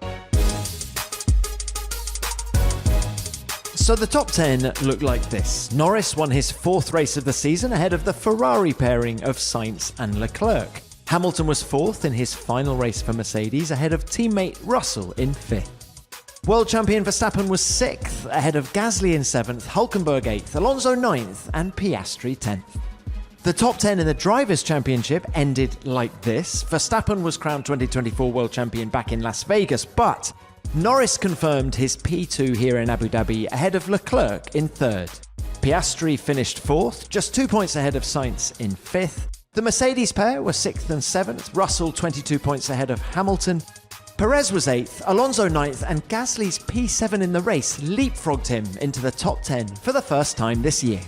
So the top 10 looked like this. Norris won his 4th race of the season ahead of the Ferrari pairing of Sainz and Leclerc. Hamilton was 4th in his final race for Mercedes ahead of teammate Russell in 5th. World champion Verstappen was 6th ahead of Gasly in 7th, Hülkenberg 8th, Alonso 9th and Piastri 10th. The top 10 in the Drivers' Championship ended like this. Verstappen was crowned 2024 World Champion back in Las Vegas, but Norris confirmed his P2 here in Abu Dhabi ahead of Leclerc in 3rd. Piastri finished 4th, just 2 points ahead of Sainz in 5th. The Mercedes pair were 6th and 7th, Russell 22 points ahead of Hamilton. Perez was 8th, Alonso 9th, and Gasly's P7 in the race leapfrogged him into the top 10 for the first time this year.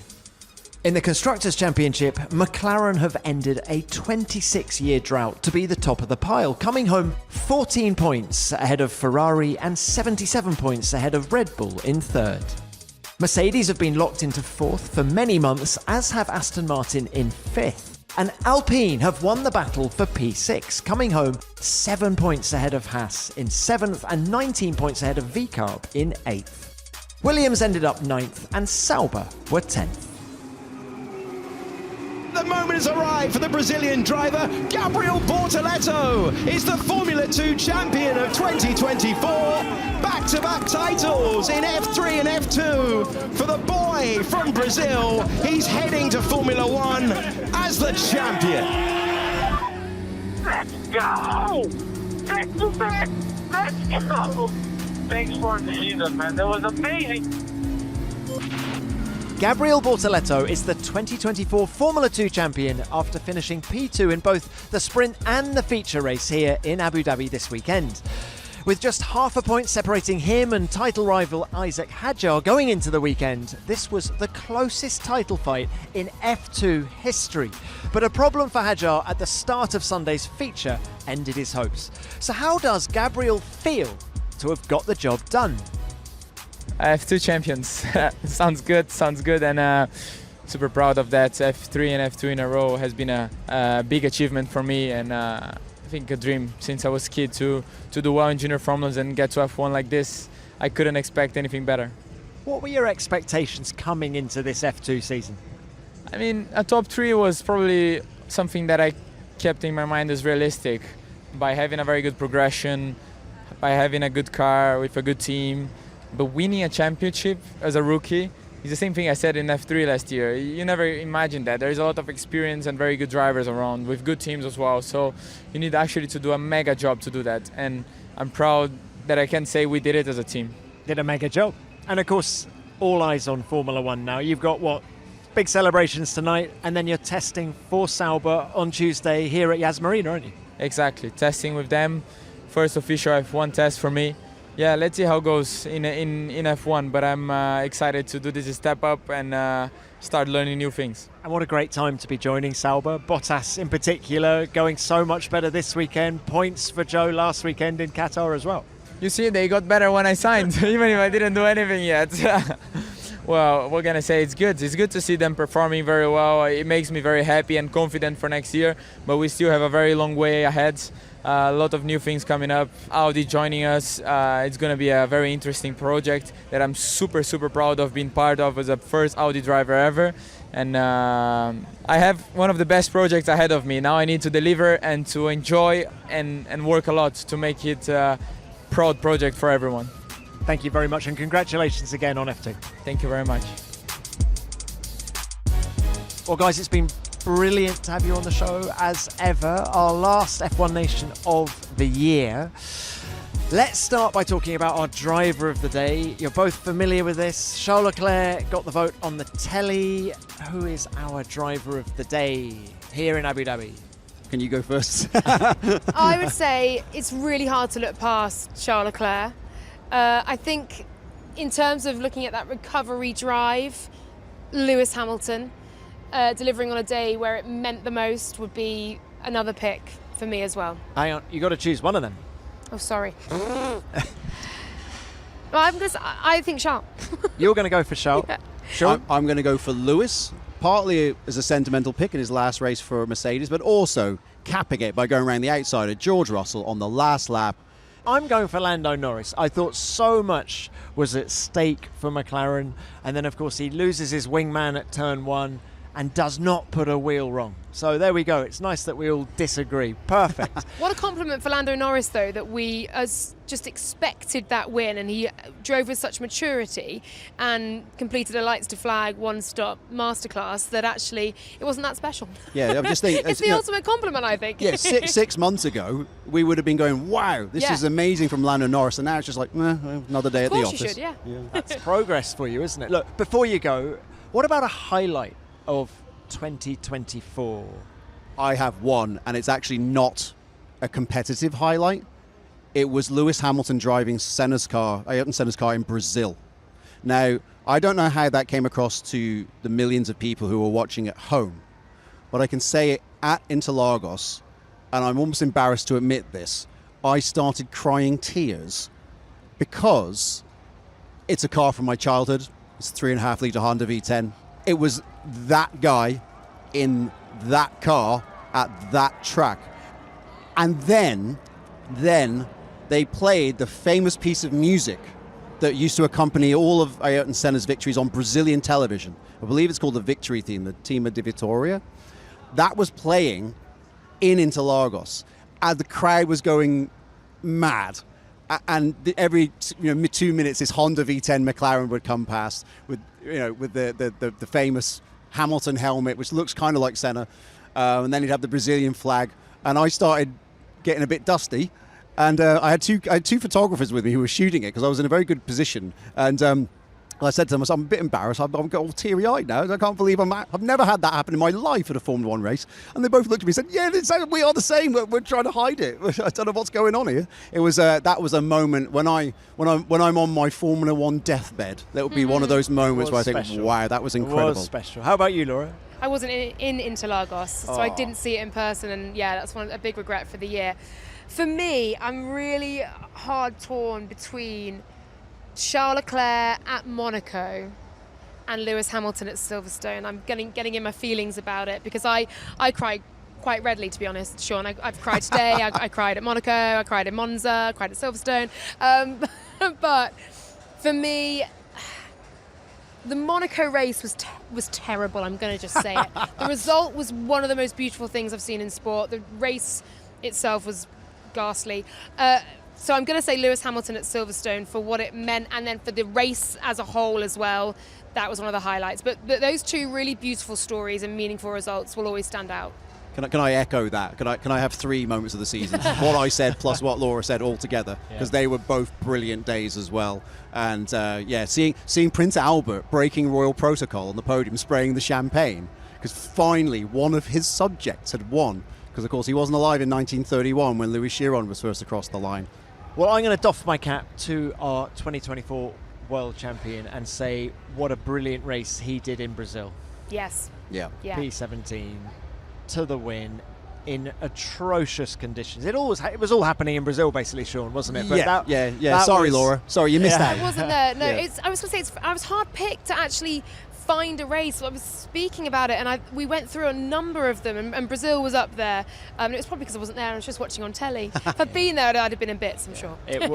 In the Constructors' Championship, McLaren have ended a 26-year drought to be the top of the pile, coming home 14 points ahead of Ferrari and 77 points ahead of Red Bull in 3rd. Mercedes have been locked into 4th for many months, as have Aston Martin in 5th. And Alpine have won the battle for P6, coming home 7 points ahead of Haas in 7th and 19 points ahead of VCARB in 8th. Williams ended up 9th and Sauber were 10th. The moment has arrived for the Brazilian driver. Gabriel Bortoleto is the Formula 2 champion of 2024. Back-to-back titles in F3 and F2 for the boy from Brazil. He's heading to Formula 1 as the champion. Let's go! Let's go! Thanks for the season, man. That was amazing. Gabriel Bortoleto is the 2024 Formula 2 champion after finishing P2 in both the sprint and the feature race here in Abu Dhabi this weekend. With just half a point separating him and title rival Isaac Hadjar going into the weekend, this was the closest title fight in F2 history. But a problem for Hadjar at the start of Sunday's feature ended his hopes. So how does Gabriel feel to have got the job done? F2 champions. sounds good, and super proud of that. F3 and F2 in a row has been a big achievement for me, and I think a dream since I was a kid to do well in junior formulas and get to F1 like this. I couldn't expect anything better. What were your expectations coming into this F2 season? I mean, a top 3 was probably something that I kept in my mind as realistic. By having a very good progression, by having a good car with a good team, but winning a championship as a rookie is the same thing I said in F3 last year. You never imagine that. There's a lot of experience and very good drivers around with good teams as well. So you need actually to do a mega job to do that. And I'm proud that I can say we did it as a team. Did a mega job. And of course, all eyes on Formula 1 now. You've got big celebrations tonight, and then you're testing for Sauber on Tuesday here at Yas Marina, aren't you? Exactly. Testing with them. First official F1 test for me. yeah, let's see how it goes in F1. But I'm excited to do this step up and start learning new things. And what a great time to be joining Sauber. Bottas in particular going so much better this weekend. Points for Joe last weekend in Qatar as well. You see, they got better when I signed, even if I didn't do anything yet. Well, what can I say? It's good. It's good to see them performing very well. It makes me very happy and confident for next year. But we still have a very long way ahead. A lot of new things coming up. Audi joining us. It's going to be a very interesting project that I'm super, super proud of being part of as a first Audi driver ever. And I have one of the best projects ahead of me. Now I need to deliver and to enjoy and work a lot to make it a proud project for everyone. Thank you very much and congratulations again on F2. Thank you very much. Well, guys, it's been brilliant to have you on the show as ever. Our last F1 Nation of the year. Let's start by talking about our driver of the day. You're both familiar with this. Charles Leclerc got the vote on the telly. Who is our driver of the day here in Abu Dhabi? Can you go first? I would say it's really hard to look past Charles Leclerc. I think in terms of looking at that recovery drive, Lewis Hamilton delivering on a day where it meant the most would be another pick for me as well. Hang on, you got to choose one of them. Oh, sorry. Well, I think Charles. You're going to go for Charles? Yeah. Sure. I'm going to go for Lewis, partly as a sentimental pick in his last race for Mercedes, but also capping it by going around the outside of George Russell on the last lap. I'm going for Lando Norris. I thought so much was at stake for McLaren, and then of course he loses his wingman at turn 1 and does not put a wheel wrong. So there we go. It's nice that we all disagree. Perfect. What a compliment for Lando Norris, though, that we just expected that win, and he drove with such maturity and completed a lights to flag one-stop masterclass that actually it wasn't that special. Yeah, I'm just thinking it's the ultimate compliment, I think. Yeah, six months ago we would have been going, "Wow, this is amazing from Lando Norris," and now it's just like, another day at the office. Of course you should, yeah. That's progress for you, isn't it? Look, before you go, what about a highlight of 2024? I have one, and it's actually not a competitive highlight. It was Lewis Hamilton driving Ayrton Senna's car in Brazil. Now, I don't know how that came across to the millions of people who were watching at home, but I can say it at Interlagos, and I'm almost embarrassed to admit this, I started crying tears because it's a car from my childhood. It's a 3.5 litre Honda V10. It was that guy in that car at that track. And then they played the famous piece of music that used to accompany all of Ayrton Senna's victories on Brazilian television. I believe it's called the Victory theme, the Tema de Vitória. That was playing in Interlagos, and the crowd was going mad. And every 2 minutes, this Honda V10 McLaren would come past with the famous Hamilton helmet, which looks kind of like Senna, and then he'd have the Brazilian flag. And I started getting a bit dusty, and I had two photographers with me who were shooting it because I was in a very good position. And I said to them, I'm a bit embarrassed. I'm all teary-eyed now. I can't believe I've never had that happen in my life at a Formula One race. And they both looked at me and said, we are the same. We're trying to hide it. I don't know what's going on here. It was that was a moment when I'm on my Formula One deathbed. That would be one of those moments where I think, wow, that was incredible. It was special. How about you, Laura? I wasn't in Interlagos, so I didn't see it in person, and yeah, that's a big regret for the year. For me, I'm really hard torn between Charles Leclerc at Monaco and Lewis Hamilton at Silverstone. I'm getting in my feelings about it because I cried quite readily, to be honest, Sean. I've cried today. I cried at Monaco. I cried in Monza. I cried at Silverstone. But for me, the Monaco race was terrible. I'm going to just say it. The result was one of the most beautiful things I've seen in sport. The race itself was ghastly. So I'm going to say Lewis Hamilton at Silverstone for what it meant, and then for the race as a whole as well. That was one of the highlights. But those two really beautiful stories and meaningful results will always stand out. Can I echo that? Can I have 3 moments of the season? What I said plus what Laura said all together, because they were both brilliant days as well. And seeing Prince Albert breaking royal protocol on the podium, spraying the champagne, because finally one of his subjects had won. Because of course he wasn't alive in 1931 when Louis Chiron was first across the line. Well, I'm going to doff my cap to our 2024 world champion and say what a brilliant race he did in Brazil. Yes. Yeah. P17 to the win in atrocious conditions. It was all happening in Brazil, basically, Sean, wasn't it? But that Sorry, Laura. Sorry, you missed that. I wasn't there. No, I was going to say I was hard picked to actually find a race. I was speaking about it, and we went through a number of them, and Brazil was up there. And it was probably because I wasn't there. I was just watching on telly. If I'd been there, I'd have been in bits. I'm sure. It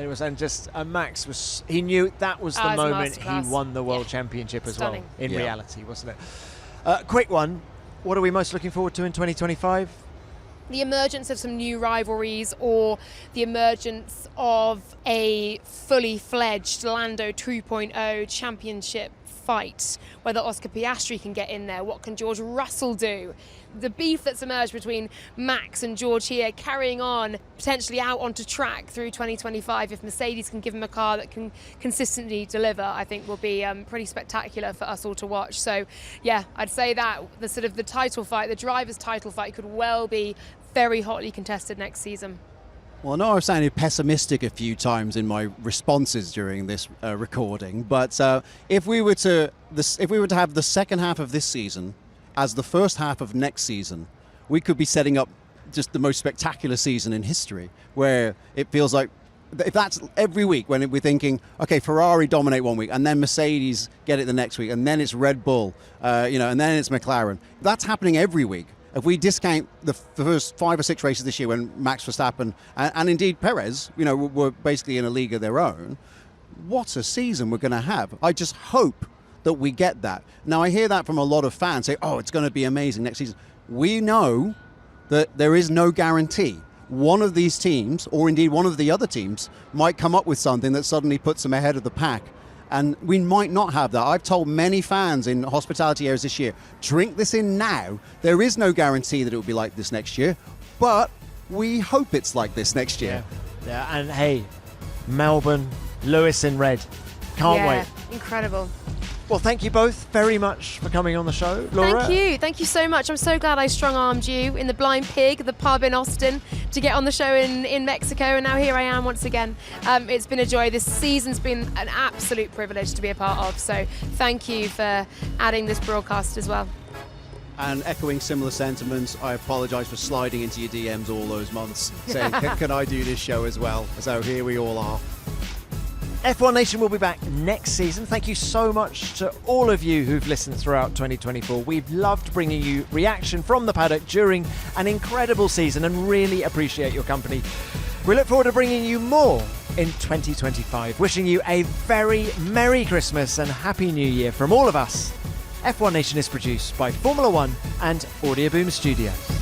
was, and just Max was. He knew that was the moment he won the world championship as well. In reality, wasn't it? Quick one. What are we most looking forward to in 2025? The emergence of some new rivalries, or the emergence of a fully fledged Lando 2.0 championship fight, whether Oscar Piastri can get in there, what can George Russell do? The beef that's emerged between Max and George here carrying on potentially out onto track through 2025, if Mercedes can give him a car that can consistently deliver, I think will be pretty spectacular for us all to watch. So yeah, I'd say that the title fight, the driver's title fight, could well be very hotly contested next season. Well, I know I've sounded pessimistic a few times in my responses during this recording, but if we were to have the second half of this season as the first half of next season, we could be setting up just the most spectacular season in history, where it feels like, if that's every week, when we're thinking, okay, Ferrari dominate one week, and then Mercedes get it the next week, and then it's Red Bull, and then it's McLaren. That's happening every week. If we discount the first 5 or 6 races this year when Max Verstappen and indeed Perez, were basically in a league of their own, what a season we're going to have. I just hope that we get that. Now, I hear that from a lot of fans say, oh, it's going to be amazing next season. We know that there is no guarantee. One of these teams, or indeed one of the other teams, might come up with something that suddenly puts them ahead of the pack. And we might not have that. I've told many fans in hospitality areas this year, drink this in now. There is no guarantee that it will be like this next year, but we hope it's like this next year. Yeah, and hey, Melbourne, Lewis in red. Can't wait. Incredible. Well, thank you both very much for coming on the show, Laura. Thank you so much. I'm so glad I strong-armed you in the Blind Pig, the pub in Austin, to get on the show in Mexico, and now here I am once again. It's been a joy. This season's been an absolute privilege to be a part of, so thank you for adding this broadcast as well. And echoing similar sentiments, I apologise for sliding into your DMs all those months, saying, can I do this show as well? So here we all are. F1 Nation will be back next season. Thank you so much to all of you who've listened throughout 2024. We've loved bringing you reaction from the paddock during an incredible season and really appreciate your company. We look forward to bringing you more in 2025. Wishing you a very Merry Christmas and Happy New Year from all of us. F1 Nation is produced by Formula One and Audio Boom Studios.